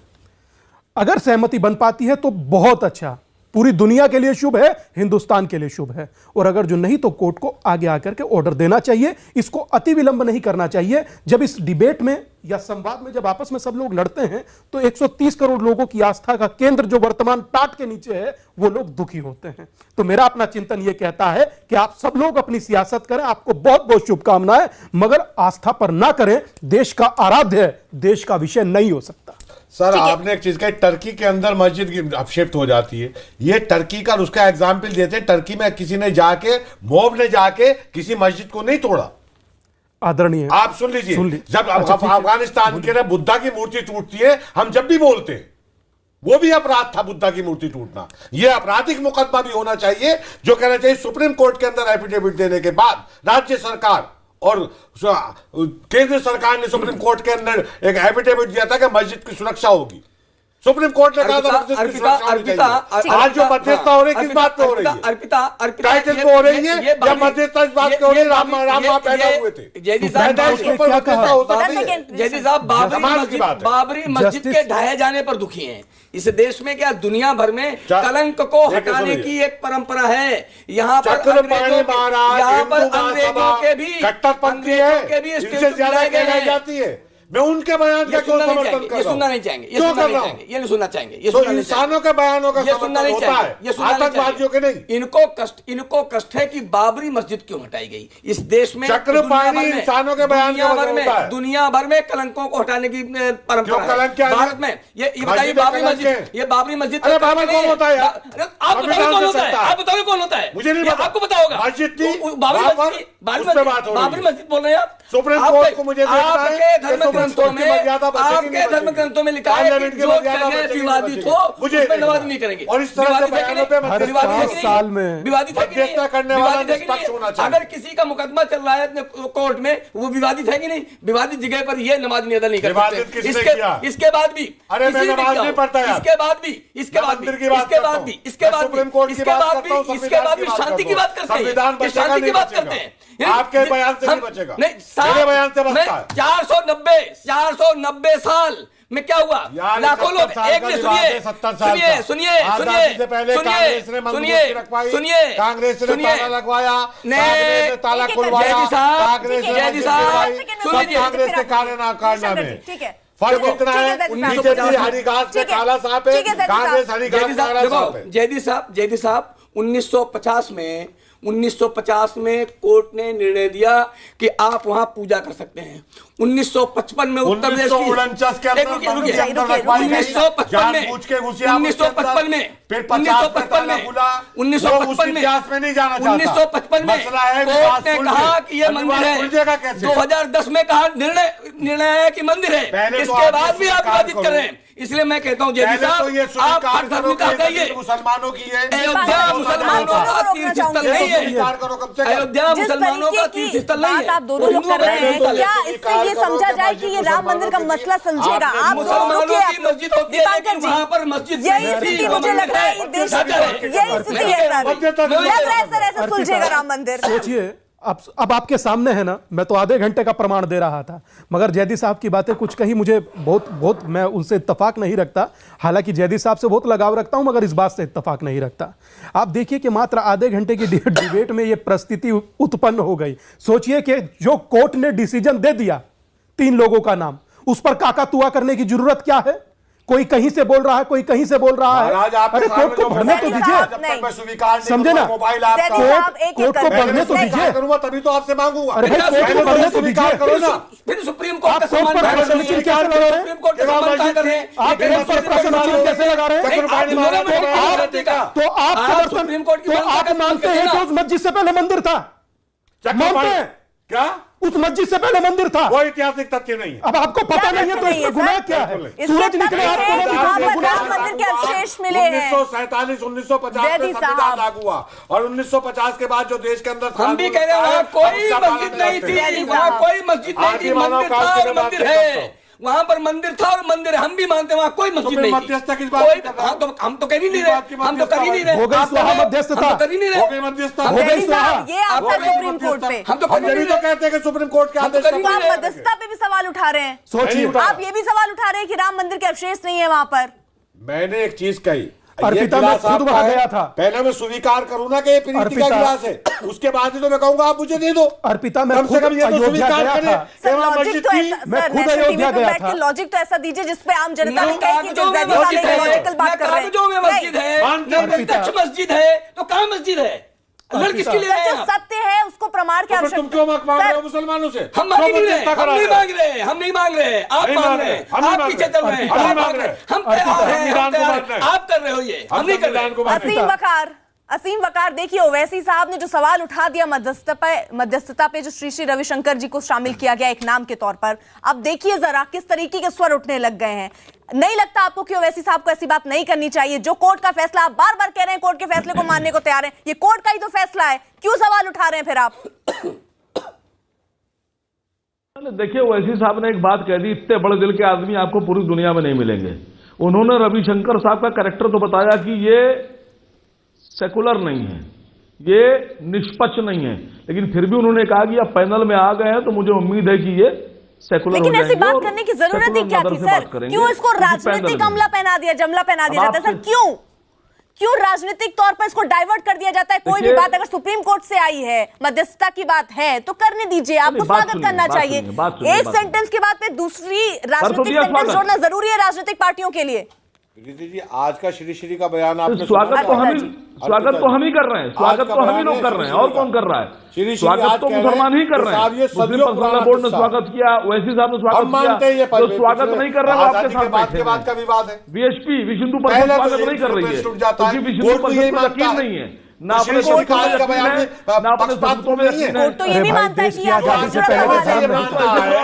अगर सहमति बन पाती है तो बहुत अच्छा, पूरी दुनिया के लिए शुभ है, हिंदुस्तान के लिए शुभ है। और अगर जो नहीं तो कोर्ट को आगे आकर के ऑर्डर देना चाहिए, इसको अति विलंब नहीं करना चाहिए। जब इस डिबेट में या संवाद में जब आपस में सब लोग लड़ते हैं तो 130 करोड़ लोगों की आस्था का केंद्र जो वर्तमान टाट के नीचे है वो लोग दुखी होते हैं। तो मेरा अपना चिंतन यह कहता है कि आप सब लोग अपनी सियासत करें, आपको बहुत बहुत शुभकामनाएं, मगर आस्था पर ना करें। देश का आराध्य है, देश का विषय नहीं हो सकता। सर आपने एक चीज कही, टर्की के अंदर मस्जिद की शिफ्ट हो जाती है, ये टर्की का उसका एग्जाम्पल देते हैं। टर्की में किसी ने जाके, मॉब ने जाके किसी मस्जिद को नहीं तोड़ा, आदरणीय, आप सुन लीजिए। जब अफगानिस्तान के बुद्धा की मूर्ति टूटती है, हम जब भी बोलते हैं वो भी अपराध था, बुद्धा की मूर्ति टूटना। यह आपराधिक मुकदमा भी होना चाहिए, जो कहना चाहिए सुप्रीम कोर्ट के अंदर एफिडेविट देने के बाद राज्य सरकार और केंद्र सरकार ने सुप्रीम कोर्ट के अंदर एक एफिडेविट दिया था कि मस्जिद की सुरक्षा होगी। सुप्रीम कोर्ट ने कहा था मस्जिद की सुरक्षा होनी चाहिए। आज जो मध्यस्थता हो रही है किस बात पे हो रही है? टाइटल पे हो रही है या मध्यस्थता इस बात पे हो रही है? राम पैदा हुए थे, जैदी साहब बाबरी मस्जिद के ढाए जाने पर दुखी हैं। इस देश में क्या दुनिया भर में कलंक को हटाने की एक परंपरा है। यहाँ पर अंग्रेजों के भी कट्टरपंथी है, इससे ज्यादा कहलाई जाती है। मैं उनके बयान का क्यों समर्थन कर रहा हूं? सुनना नहीं चाहेंगे, ये सुनना नहीं चाहेंगे, ये नहीं सुनना चाहेंगे, ये तो इंसानों के बयानों का समर्थन होता है, आतंकवादियों के नहीं। इनको कष्ट है कि बाबरी मस्जिद क्यों हटाई गई इस देश में। चक्रपाणी इंसानों के बयान का मतलब होता है। दुनिया भर में कलंकों को हटाने की परंपरा है भारत में। ये बताइए बाबरी मस्जिद, ये बाबरी मस्जिद बाबर कौन होता है? आप बताओ कौन होता है? आप बताओ कौन होता है? मुझे नहीं पता, आपको पता होगा। बाबरी मस्जिद बोल रहे हैं आप। सुप्रीम कोर्ट को मुझे आपके धर्म ग्रंथों में लिखा है कि जो जगह विवादित हो उसमें नमाज नहीं करेंगे। और इस तरह से बयानों पे साल में विवादित है कि नहीं? अगर किसी का मुकदमा चल रहा है अपने कोर्ट में, वो विवादित है कि नहीं? विवादित जगह पर ये नमाज नहीं अदा नहीं कर सकते। इसके बाद भी अरे मैं नमाज नहीं पढ़ता यार। इसके बाद भी शांति की बात करते हैं, शांति की बात करते हैं। आपके बयान से नहीं बचेगा, मेरे बयान से बचता है। 490 साल में क्या हुआ? लाखों लोग एक ने सुनिए कांग्रेस ने ताला लगवाया, कांग्रेस ने ताला खुलवाया, कांग्रेस के कारनामे फर्क इतना है, बीजेपी हरी घास पे काला सांप है, कांग्रेस हरी घास पे काला सांप है। जयदी साहब 1950 में कोर्ट ने निर्णय दिया कि आप वहां पूजा कर सकते हैं। 1955 में उत्तर प्रदेश की 1955 में कोर्ट ने कहा कि ये मंदिर है। 2010 में कहा निर्णय है कि मंदिर है। इसके बाद भी आप विवादित कर रहे हैं। इसलिए मैं कहता हूं जयदी साहब, आप हर धर्म का हटाइए। मुसलमानों की है, अयोध्या मुसलमानों का तीर्थस्थल नहीं है। अयोध्या मुसलमानों का तीर्थस्थल नहीं है। आप दोनों लोग कर रहे हैं, क्या इससे ये समझा जाए कि ये राम मंदिर का मसला समझेगा? आप मुसलमानों की मस्जिद होती है, लेकिन वहां पर मस्जिद यही स्थिति मुझे लग रहा है देश की, यही स्थिति है सर। लग रहा है सर ऐसे सुलझेगा राम मंदिर। सोचिए, अब आपके सामने है ना, मैं तो आधे घंटे का प्रमाण दे रहा था, मगर जयदी साहब की बातें कुछ कहीं मुझे बहुत मैं उनसे इत्तेफाक नहीं रखता। हालांकि जयदी साहब से बहुत लगाव रखता हूं, मगर इस बात से इत्तेफाक नहीं रखता। आप देखिए कि मात्र आधे घंटे की डिबेट में यह परिस्थिति उत्पन्न हो गई। सोचिए कि जो कोर्ट ने डिसीजन दे दिया 3 लोगों का नाम, उस पर काकातुआ करने की जरूरत क्या है? कोई कहीं से बोल रहा है, कोई कहीं से बोल रहा है। अरे कोर्ट को भरने तो दीजिए, समझे ना? कोर्ट को भरने तो दीजिए, तभी तो आपसे मांगूंगा। अरे कोर्ट को भरने तो दीजिए। फिर सुप्रीम कोर्ट का सम्मान कैसे लगा रहे हैं? आप कैसे लगा रहे हैं? तो आप मानते हैं कि उस मस्जिद से पहले मंदिर था? मानते हैं क्या उस मस्जिद से पहले मंदिर था? वो ऐतिहासिक तथ्य नहीं है। अब आपको पता नहीं है तो इसमें गुनाह क्या है? सूरज निकले मंदिर के अवशेष मिले हैं। 1947 1950 में संविधान लागू हुआ और 1950 के बाद जो देश के अंदर हम भी कह रहे हैं वहां कोई मस्जिद नहीं थी, वहां कोई मस्जिद नहीं थी, मंदिर था और मंदिर है। वहां पर मंदिर था और मंदिर है, हम भी मानते हैं वहां कोई मस्जिद नहीं थी। हम तो कर ही नहीं रहे, हम तो कर ही नहीं रहे। हो गई स्वाहा मध्यस्थता, कर ही नहीं रहे, हो गई मध्यस्थता, हो गई स्वाहा। ये आपका सुप्रीम कोर्ट पे, हम तो कहते हैं कि सुप्रीम कोर्ट के आदेश पर आप मध्यस्थता पे भी सवाल उठा रहे हैं। सोचिए, आप ये भी सवाल उठा रहे हैं कि राम मंदिर के अवशेष नहीं है वहां पर। मैंने एक चीज कही, अर्पिता में खुद वहां गया था। पहले मैं स्वीकार करूं ना कि ये प्रीति का गिलास है, उसके बाद ही तो मैं कहूंगा आप मुझे दे दो। अर्पिता में कम से कम ये तो स्वीकार करें। लॉजिक तो ऐसा दीजिए जिसपे आम जनता ने कहे कि जो लॉजिकल बात कर रहे हैं। जो में मस्जिद है, मस्जिद है तो कहां मस्जिद है? लड़ किसके लिए जो सत्य है उसको प्रमाण क्या? तुम क्यों मांग रहे हो मुसलमानों से? हम मांग नहीं रहे, हम नहीं मांग रहे, हम नहीं मांग रहे, आप मांग रहे हैं, आप पीछे चल रहे हैं, हम मांग रहे हैं, हम तैयार हैं, आप कर रहे हो ये, हम नहीं कर रहे। असीम वकार, देखिए ओवैसी साहब ने जो सवाल उठा दिया मध्यस्थता पे जो श्री रविशंकर जी को शामिल किया गया एक नाम के तौर पर, अब देखिए जरा किस तरीके के स्वर उठने लग गए हैं। नहीं लगता आपको कि ओवैसी साहब को ऐसी बात नहीं करनी चाहिए? जो कोर्ट का फैसला, आप बार बार कह रहे हैं कोर्ट के फैसले को मानने को तैयार हैं, ये कोर्ट का ही तो फैसला है, क्यों सवाल उठा रहे हैं फिर आप? देखिए ओवैसी साहब ने एक बात कह दी, इतने बड़े दिल के आदमी आपको पूरी दुनिया में नहीं मिलेंगे। उन्होंने रविशंकर साहब का कैरेक्टर तो बताया कि ये सेकुलर नहीं है, ये निष्पक्ष नहीं है, लेकिन फिर भी उन्होंने कहा कि आप पैनल में आ गए हैं तो मुझे उम्मीद है कि ये सेकुलर। लेकिन ऐसी बात करने की जरूरत ही क्या थी सर? क्यों इसको राजनीतिक अमला पहना दिया, जमला पहना दिया जाता है सर? क्यों क्यों राजनीतिक तौर पर इसको डाइवर्ट कर दिया जाता है? कोई भी बात अगर सुप्रीम कोर्ट से आई है, मध्यस्थता की बात है, तो करने दीजिए, आपको स्वागत करना चाहिए। एक सेंटेंस की बात पे दूसरी राजनीतिक सेंटेंस जोड़ना जरूरी है राजनीतिक पार्टियों के लिए। रीति जी, आज का श्री का बयान आपने स्वागत तो हम ही कर रहे हैं, स्वागत तो हम ही लोग कर रहे हैं, और कौन कर रहा है? स्वागत तो मुसलमान ही कर रहे हैं। मुस्लिम पर्सनल बोर्ड ने स्वागत किया, वैसी साहब ने स्वागत किया, तो स्वागत नहीं कर रहे हैं आपके साथ बात के बाद का विवाद है। बीएचपी विश्व हिंदू परिषद स्वागत नहीं कर रही है, क्योंकि विश्व हिंदू परिषद को यकीन नहीं है, ना अपने सबूतों में यकीन है। तो ये भी मानता है कि आस्था से जुड़ा सवाल है।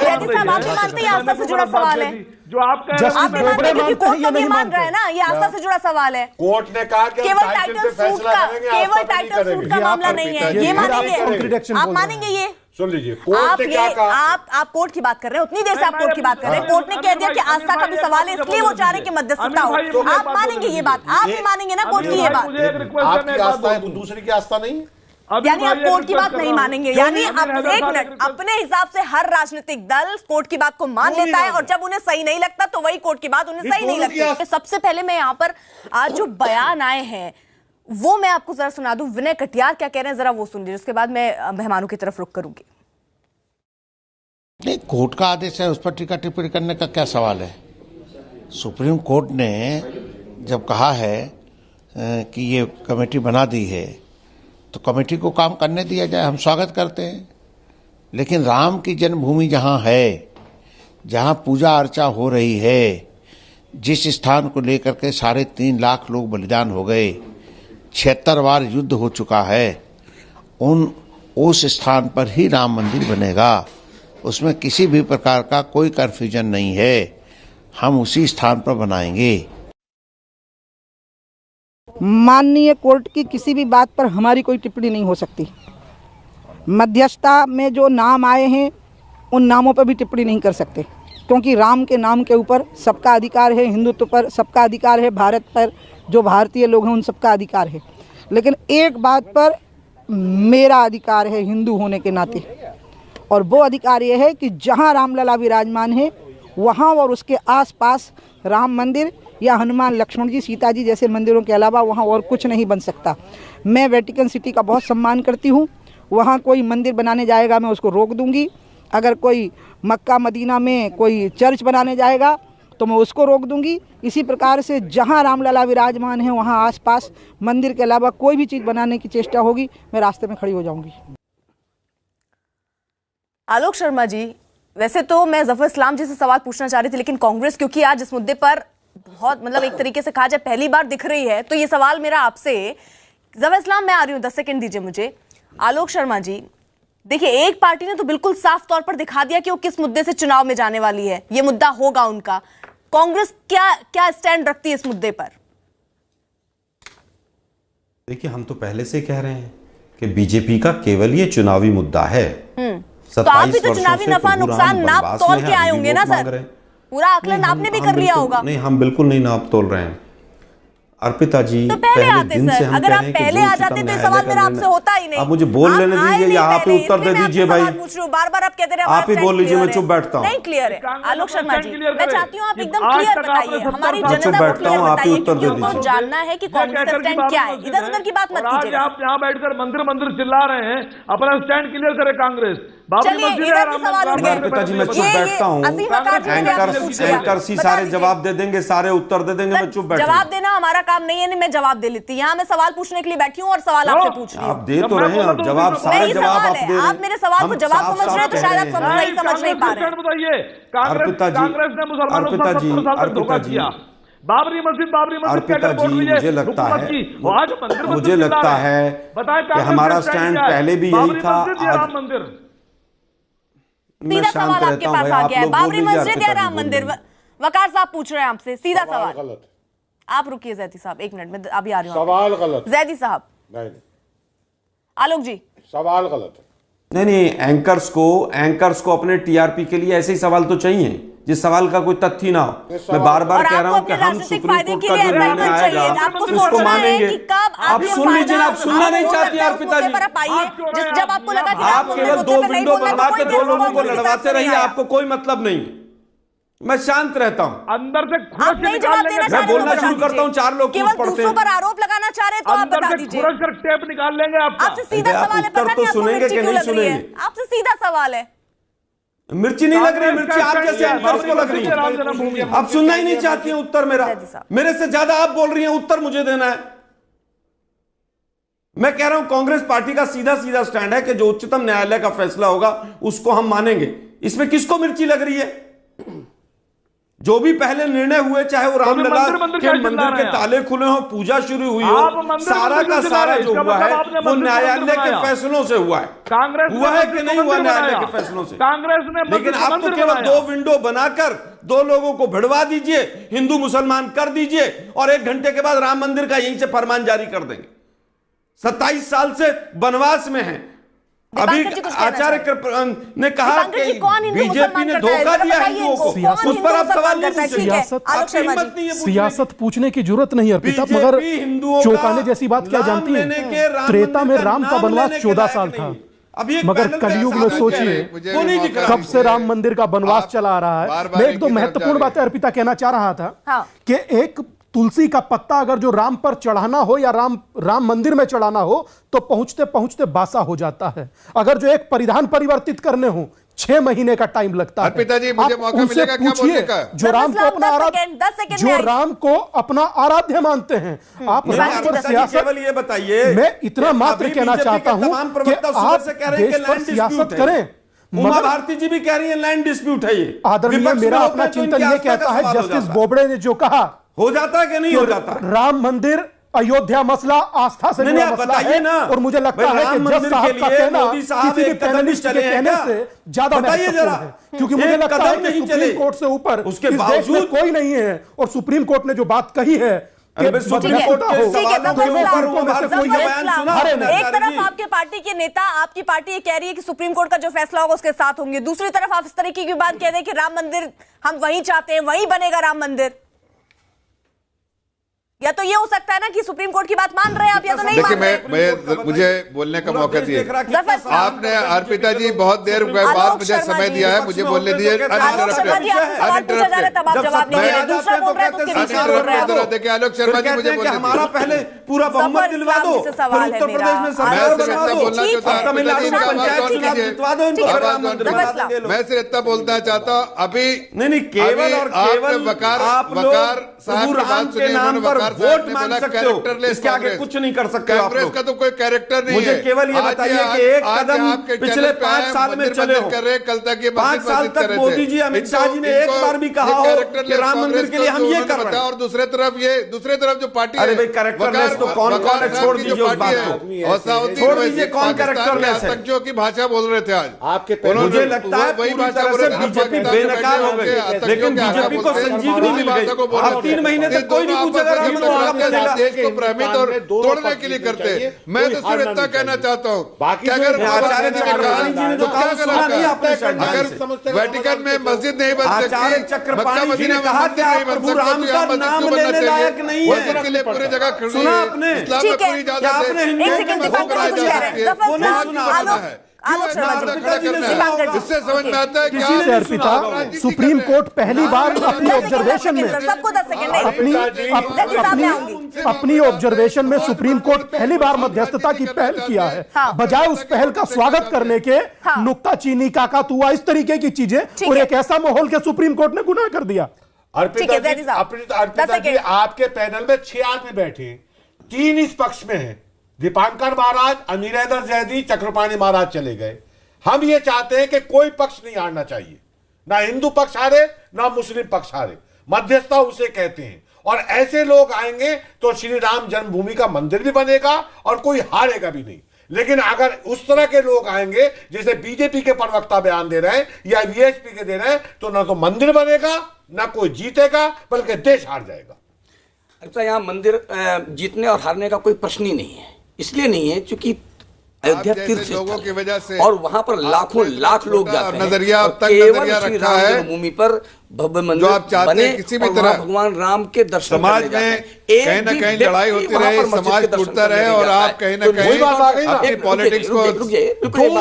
जैसे साहब आप भी मानते हैं आस्था से जुड़ा सवाल है, जो आप कह रहे हैं, आप भी मानते हैं, क्योंकि कोर्ट तो भी मान रहा है ना, ये आस्था से जुड़ा सवाल है। कोर्ट ने कहा कि केवल टाइटल सूट का मामला नहीं है, ये मानेंगे आप? मानेंगे ये? सुन लीजिए, कोर्ट ने क्या कहा? आप कोर्ट की बात कर रहे हैं, उतनी देर से आप कोर्ट की बात कर रहे हैं। कोर्ट ने कह दिया कि आस्था का भी सवाल है, इसलिए वो चाह रहे हैं कि मध्यस्थता हो। आप मानेंगे ये बात? आप भी मानेंगे ना कोर्ट की ये बात? आपकी आस्था है, दूसरे की आस्था नहीं, यानी आप कोर्ट की बात नहीं मानेंगे? यानी आप एक मिनट, अपने हिसाब से हर राजनीतिक दल कोर्ट की बात को मान लेता है, और जब उन्हें सही नहीं लगता तो वही कोर्ट की बात उन्हें सही नहीं लगती। सबसे पहले मैं यहाँ पर आज जो बयान आए हैं वो मैं आपको जरा सुना दूं। विनय कटियार क्या कह रहे हैं जरा वो सुन लीजिए, उसके बाद मैं मेहमानों की तरफ रुख करूंगी। नहीं, कोर्ट का आदेश है, उस पर टीका टिप्पणी करने का क्या सवाल है? सुप्रीम कोर्ट ने जब कहा है कि ये कमेटी बना दी है तो कमेटी को काम करने दिया जाए, हम स्वागत करते हैं। लेकिन राम की जन्मभूमि जहाँ है, जहाँ पूजा अर्चा हो रही है, जिस स्थान को लेकर के 3.5 लाख लोग बलिदान हो गए, 76 बार युद्ध हो चुका है, उस स्थान पर ही राम मंदिर बनेगा। उसमें किसी भी प्रकार का कोई कन्फ्यूजन नहीं है, हम उसी स्थान पर बनाएंगे। माननीय कोर्ट की किसी भी बात पर हमारी कोई टिप्पणी नहीं हो सकती। मध्यस्थता में जो नाम आए हैं उन नामों पर भी टिप्पणी नहीं कर सकते, क्योंकि राम के नाम के ऊपर सबका अधिकार है, हिंदुत्व पर सबका अधिकार है, भारत पर जो भारतीय लोग हैं उन सबका अधिकार है। लेकिन एक बात पर मेरा अधिकार है हिंदू होने के नाते, और वो अधिकार ये है कि जहाँ रामलला विराजमान है वहाँ और उसके आसपास राम मंदिर या हनुमान लक्ष्मण जी सीता जी जैसे मंदिरों के अलावा वहाँ और कुछ नहीं बन सकता। मैं वेटिकन सिटी का बहुत सम्मान करती हूँ, वहाँ कोई मंदिर बनाने जाएगा मैं उसको रोक दूँगी। अगर कोई मक्का मदीना में कोई चर्च बनाने जाएगा तो मैं उसको रोक दूँगी। इसी प्रकार से जहाँ रामलला विराजमान है वहाँ आसपास मंदिर के अलावा कोई भी चीज़ बनाने की चेष्टा होगी मैं रास्ते में खड़ी हो जाऊँगी। आलोक शर्मा जी, वैसे तो मैं जफर इस्लाम जी से सवाल पूछना चाह रही थी, लेकिन कांग्रेस क्योंकि आज इस मुद्दे पर बहुत मतलब एक तरीके से कहा जाए पहली बार दिख रही है, तो ये सवाल मेरा आपसे, जफर इस्लाम मैं आ रही हूँ, 10 सेकंड दीजिए मुझे। आलोक शर्मा जी, देखिए एक पार्टी ने तो बिल्कुल साफ तौर पर दिखा दिया कि वो किस मुद्दे से चुनाव में जाने वाली है, ये मुद्दा होगा उनका। कांग्रेस क्या स्टैंड रखती है इस मुद्दे पर? देखिए, हम तो पहले से कह रहे हैं कि बीजेपी का केवल ये चुनावी मुद्दा है। तो आप भी तो चुनावी नफा नुकसान नाप तोल के आए होंगे ना सर? पूरा आकलन आपने भी कर लिया होगा। नहीं, हम बिल्कुल नहीं नाप तोल रहे हैं अर्पिता जी। तो पहले आते सर, अगर आप पहले आ जाते तो सवाल मेरा आपसे होता ही नहीं। आप मुझे बोल लेने दीजिए या आप ही उत्तर दे दीजिए भाई। बार-बार आप कहते रहे आप ही बोल लीजिए, मैं चुप बैठता हूँ। नहीं क्लियर है आलोक शर्मा जी, मैं चाहती हूँ आप एकदम क्लियर बताइए, हमारी जनता को क्लियर बताइए, क्योंकि उनको जानना है कि कांग्रेस का स्टैंड क्या है। इधर उधर की बात मत कीजिए। आप यहाँ बैठकर मंदिर चिल्ला रहे हैं, अपना स्टैंड क्लियर करे कांग्रेस। अर्पिता जी, मैं चुप बैठता हूँ। एंकर सी सारे जवाब दे देंगे, सारे उत्तर दे देंगे, मैं चुप बैठता हूँ। जवाब देना हमारा काम नहीं है, मैं जवाब दे लेती। यहाँ मैं सवाल पूछने के लिए बैठी हूँ और सवाल आपसे पूछ रही हूँ। आप दे तो रहे हैं जवाब, सारे जवाब आप दे रहे हैं। आप मेरे सवाल को जवाब समझ रहे हैं तो शायद आप सही समझ नहीं पा रहे हैं। अर्पिता जी, अर्पिता जी, बाबरी मस्जिद अर्पिता जी, मुझे लगता है कि हमारा स्टैंड पहले भी यही था। सीधा सवाल आपके पास आ गया है, बाबरी मस्जिद या राम मंदिर? वकार साहब पूछ रहे हैं आपसे सीधा सवाल। आप रुकिए जैदी साहब, 1 मिनट में अभी आ रही हूँ। सवाल गलत। जैदी साहब, नहीं, आलोक जी, सवाल गलत है। नहीं, एंकर्स को अपने टीआरपी के लिए ऐसे ही सवाल तो चाहिए जिस सवाल का कोई तथ्य ना हो। मैं बार बार कह रहा हूं कि हम सुप्रीम कोर्ट का जो निर्णय आएगा उसको मानेंगे। आप सुन लीजिए ना, आप सुनना नहीं चाहती अर्पिता जी। जब आपको लगा कि आप केवल 2 विंडो बनवा के 2 लोगों को लड़वाते रहिए, आपको कोई मतलब नहीं। मैं शांत रहता हूं, अंदर से आप नहीं जवाब देना चाहते, मैं बोलना शुरू करता हूं, 4 लोग केवल दूसरों पर आरोप लगाना चाह रहे तो आप बता दीजिए। कर टेप निकाल लेंगे आपसे सीधा सवाल है, पता नहीं आपको मिर्ची क्यों लग रही है? आपसे सीधा सवाल है। मिर्ची नहीं लग रही, मिर्ची आप जैसे एंकर्स को लग रही है। आप सुनना ही नहीं चाहती हैं उत्तर मेरा, मेरे से ज्यादा आप बोल रही हैं, उत्तर मुझे देना है। मैं कह रहा हूं कांग्रेस पार्टी का सीधा सीधा स्टैंड है कि जो उच्चतम न्यायालय का फैसला होगा उसको हम मानेंगे। इसमें किसको मिर्ची लग रही है? जो भी पहले निर्णय हुए, चाहे वो रामलला के मंदिर के ताले खुले हो, पूजा शुरू हुई हो, सारा का सारा जो हुआ है वो न्यायालय के फैसलों से हुआ है। कांग्रेस हुआ है कि नहीं हुआ न्यायालय के फैसलों से? कांग्रेस ने, लेकिन आप तो केवल 2 विंडो बनाकर 2 लोगों को भिड़वा दीजिए, हिंदू मुसलमान कर दीजिए और 1 घंटे के बाद राम मंदिर का यहीं से फरमान जारी कर देंगे। 27 साल से वनवास में हैं। अभी आचार्य ने कहा कि बीजेपी ने धोखा दिया हिंदुओं को, उस पर आप सवाल नहीं पूछेंगे। सियासत पूछने की जरूरत नहीं अर्पिता, मगर चौंकाने जैसी बात क्या जानती है? त्रेता में राम का वनवास 14 साल था, मगर कलयुग में सोचिए कब से राम मंदिर का वनवास चला आ रहा है। मैं एक 2 महत्वपूर्ण बातें अर्पिता कहना चाह रहा था कि एक तुलसी का पत्ता अगर जो राम पर चढ़ाना हो या राम मंदिर में चढ़ाना हो तो पहुंचते पहुंचते बासा हो जाता है। अगर जो एक परिधान परिवर्तित करने हो 6 महीने का टाइम लगता है। पिताजी मुझे मौका मिलेगा क्या बोलने का? जो राम को अपना आराध्य मानते हैं, आप राम पर सियासत, केवल ये बताइए, मैं इतना मात्र कहना चाहता हूं कि आप देश पर सियासत करें। उमा भारती जी भी कह रही है लैंड डिस्प्यूट है ये। आदरणीय, मेरा अपना चिंतन ये कहता है, जस्टिस बोबड़े ने जो कहा हो जाता है कि नहीं हो जाता? राम मंदिर अयोध्या मसला आस्था से जुड़ा मसला है ना, और मुझे लगता है कि जज साहब का कहना किसी भी पैनलिस्ट के कहने से ज्यादा महत्वपूर्ण है, क्योंकि मुझे लगता है कि सुप्रीम कोर्ट से ऊपर उसके देश में कोई नहीं है। और सुप्रीम कोर्ट ने जो बात कही है, एक तरफ आपके पार्टी के नेता, आपकी पार्टी ये कह रही है कि सुप्रीम कोर्ट का जो फैसला होगा उसके साथ होंगे, दूसरी तरफ आप इस तरीके की बात कह रहे हैं कि राम मंदिर हम वहीं चाहते हैं, वहीं बनेगा राम मंदिर। या तो ये हो सकता है ना कि सुप्रीम कोर्ट की बात मान रहे हैं आप, या तो नहीं मान रहे। मुझे बोलने का मौका दिए आपने। अर्पिता जी बहुत देर बाद मुझे समय दिया है, मुझे बोलने दिए। देखिए आलोक शर्मा जी मुझे बोलने, हमारा पहले पूरा बहुमत दिलवा दो, उत्तर प्रदेश में सरकार बना दो, तमिलनाडु में पंचायत चुनाव जितवा दो इनको। मैं सिर्फ इतना बोलना चाहता हूँ, अभी नहीं केवल और केवल वकार साहब के नाम पर वोट मांग सकते हो, इसके आगे कुछ नहीं कर सकते। कांग्रेस का तो कोई कैरेक्टर नहीं है। मुझे केवल ये बताइए कि एक कदम पिछले 5 साल में चले हो, कल तक ये 5 साल तक मोदी जी, अमित शाह जी ने एक बार भी कहा हो कि राम मंदिर के लिए हम ये कर रहे हैं, और दूसरी तरफ जो पार्टी, अरे भाई कैरेक्टरलेस तो कौन है? छोड़ दीजिए उस बात को, छोड़ दीजिए कौन कैरेक्टरलेस है। की भाषा बोल रहे थे आज आपके, मुझे लगता है वही भाषा से बीजेपी बेनकाब हो गई, लेकिन बीजेपी को संजीवनी मिल गई। आप 3 महीने तक कोई नहीं पूछेगा राम मंदिर देश को भ्रमित और तोड़ने के लिए करते हैं। मैं तो सिर्फ इतना कहना चाहता हूँ कि अगर वेटिकन में मस्जिद नहीं बन सकती, मक्का मदीना में मंदिर नहीं बन सकता, तो यहाँ मस्जिद क्यों बनना चाहिए? मस्जिद के लिए पूरी जगह खड़ी है, इस्लाम में पूरी इजाजत है। इससे समझ में आता है कि अर्पिता, सुप्रीम कोर्ट पहली बार अपनी ऑब्जर्वेशन में अपनी ऑब्जर्वेशन में सुप्रीम कोर्ट पहली बार मध्यस्थता की पहल किया है। बजाय उस पहल का स्वागत करने के नुक्ताचीनी, काकातुआ, इस तरीके की चीजें और एक ऐसा माहौल के सुप्रीम कोर्ट ने गुनाह कर दिया। अर्पिता जी, आपके पैनल में 6 आदमी बैठे, 3 इस पक्ष में हैं, दीपांकर महाराज, अमीर हैदर जैदी, चक्रपाणी महाराज चले गए। हम ये चाहते हैं कि कोई पक्ष नहीं हारना चाहिए, ना हिंदू पक्ष हारे ना मुस्लिम पक्ष हारे, मध्यस्थता उसे कहते हैं। और ऐसे लोग आएंगे तो श्री राम जन्मभूमि का मंदिर भी बनेगा और कोई हारेगा भी नहीं। लेकिन अगर उस तरह के लोग आएंगे जैसे बीजेपी के प्रवक्ता बयान दे रहे हैं या वीएचपी के दे रहे हैं, तो ना तो मंदिर बनेगा, ना कोई जीतेगा, बल्कि देश हार जाएगा। अच्छा, यहाँ मंदिर जीतने और हारने का कोई प्रश्न ही नहीं है। इसलिए नहीं है क्योंकि अयोध्या आप तीर्थ जैसे लोगों की वजह से और वहां पर लाखों लाख लोग जाते हैं। नजरिया अब तक केवल नजरिया श्री रखा राम है जन्मभूमि पर भव्य मंदिर जो आप चाहते बने हैं किसी भी और तरह वहां भगवान राम के दर्शन समाज करने में जाते हैं। कहीं ना एक कहीं भी लड़ाई व्यक्ति होती वहां रहे, पर मस्जिद समाज के दर्शन टूटता करने रहे नहीं और जाता आप है। कहीं ना तो कहीं वही बात आ गई ना। अपनी पॉलिटिक्स को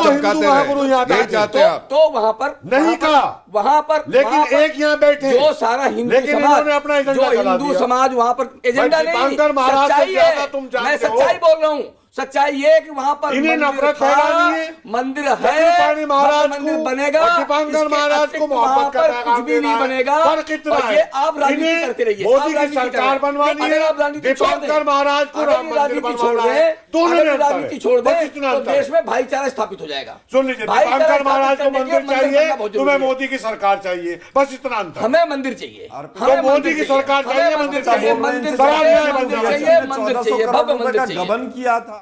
चमकाते रहे, चाहते हैं आप। तो वहां पर नहीं कहा वहां पर लेकिन एक यहाँ बैठे जो सारा हिंदू लेकिन समाज इन्होंने अपना एजेंडा जो चला हिंदू दिया। समाज वहां पर एजेंडा नहीं, दीपांकर महाराज से सच्चाई ज्यादा है। तुम मैं जानते हो। सच्चाई बोल रहा हूँ। सच्चाई ये कि वहां पर इन्हें मंदिर नफरत था, फैलानी है। मंदिर चक्रपाणी है, महाराज मंदिर को बनेगा, और दीपांकर इसके महाराज को अतिरिक्त मोहब्बत वहां का पर पैगाम कुछ भी नहीं देना है। बनेगा। फर्क इतना और है। ये आप राजनीति इन्हें करते रहिए, मोदी आप की राजनीति सरकार करें। बनवानी अगर है, आप राजनीति छोड़ दें, दीपांकर महाराज को अगर राम ये मंदिर राजनीति छोड़ बनवाना दें, है। दोनों अगर ने ये राजनीति छोड़ बस दें इतना तो अंतर देश है। में भाईचारा स्थापित हो जाएगा। सुन लीजिए, भाईचारा दीपांकर महाराज स्थापित को करने के लिए मंदिर मंदिर चाहिए, बनना बहुत तुम्हें जरूरी है। मोदी की सरकार चाहिए, बस इतना अंतर। हमें मंदिर चाहिए, तो मोदी की सरकार चाहिए, मंदिर चाहिए, मंदिर चाहिए, मंदिर चाहिए, मंदिर चाहिए, भव्य मंदिर चाहिए। गबन किया था।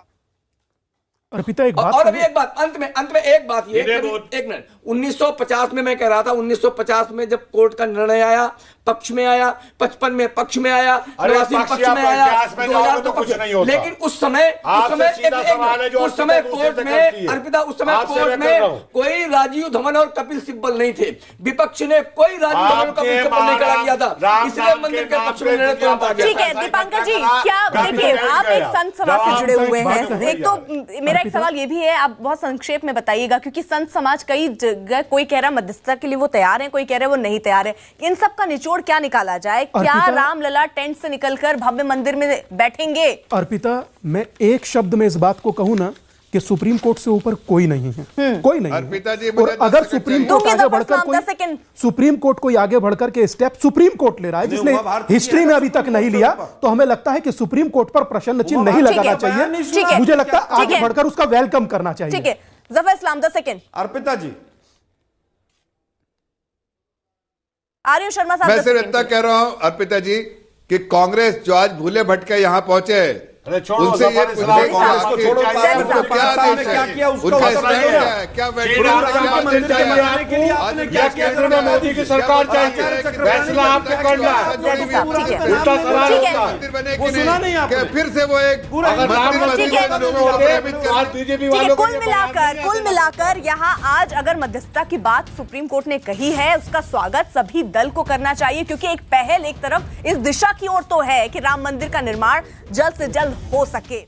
अर्पिता एक बात और अभी एक बात अंत में एक बात ये एक मिनट 1950 में मैं कह रहा था 1950 में जब कोर्ट का निर्णय आया पक्ष में आया 55 में पक्ष में आया 89 पक्ष में आया 2000 तो कुछ नहीं होता। लेकिन उस समय कोर्ट में अर्पिता उस समय कोर्ट में कोई राजीव धवन और कपिल सिब्बल नहीं थे। विपक्ष ने कोई राजीव धवन और कपिल सिब्बल नहीं खड़ा किया था, इसलिए मंदिर के पक्ष में निर्णय तुरंत आ गया। ठीक है दीपांकर जी, क्या देखिए आप एक संत समाज से जुड़े हुए हैं, एक तो मेरा एक सवाल ये भी है, आप बहुत संक्षेप में बताइएगा क्योंकि संत समाज कई जगह कोई कह रहा है मध्यस्थता के लिए वो तैयार है, कोई कह रहा है वो नहीं तैयार है। इन सब का निचोड़ क्या निकाला जाए? क्या रामलला टेंट से निकलकर भव्य मंदिर में बैठेंगे? अर्पिता, मैं एक शब्द में इस बात को कहूं ना कि सुप्रीम कोर्ट से ऊपर कोई नहीं है, कोई नहीं अर्पिता जी, और अगर सुप्रीम कोर्ट आगे बढ़कर सुप्रीम कोर्ट कोई आगे बढ़कर के स्टेप सुप्रीम कोर्ट ले रहा है जिसने हिस्ट्री में अभी तक नहीं लिया, तो हमें लगता है कि सुप्रीम कोर्ट पर प्रश्न चिन्ह नहीं लगाना चाहिए। मुझे लगता है आगे बढ़कर उसका वेलकम करना चाहिए। ठीक है, जफर इस्लाम 10 सेकंड। अर्पिता जी, आर्यन शर्मा साहब, मैं सिर्फ इतना कह रहा हूं अर्पिता जी कि कांग्रेस जो आज भूले भटके यहाँ पहुंचे उनसे ये क्या केंद्र में मोदी की सरकार चाहिए, फैसला आपको करना है। फिर से वो एक कुल मिलाकर यहाँ आज अगर मध्यस्थता की बात सुप्रीम कोर्ट ने कही है उसका स्वागत सभी दल को करना चाहिए क्योंकि एक पहल एक तरफ इस दिशा की ओर तो है कि राम मंदिर का निर्माण जल्द से जल्द हो सके।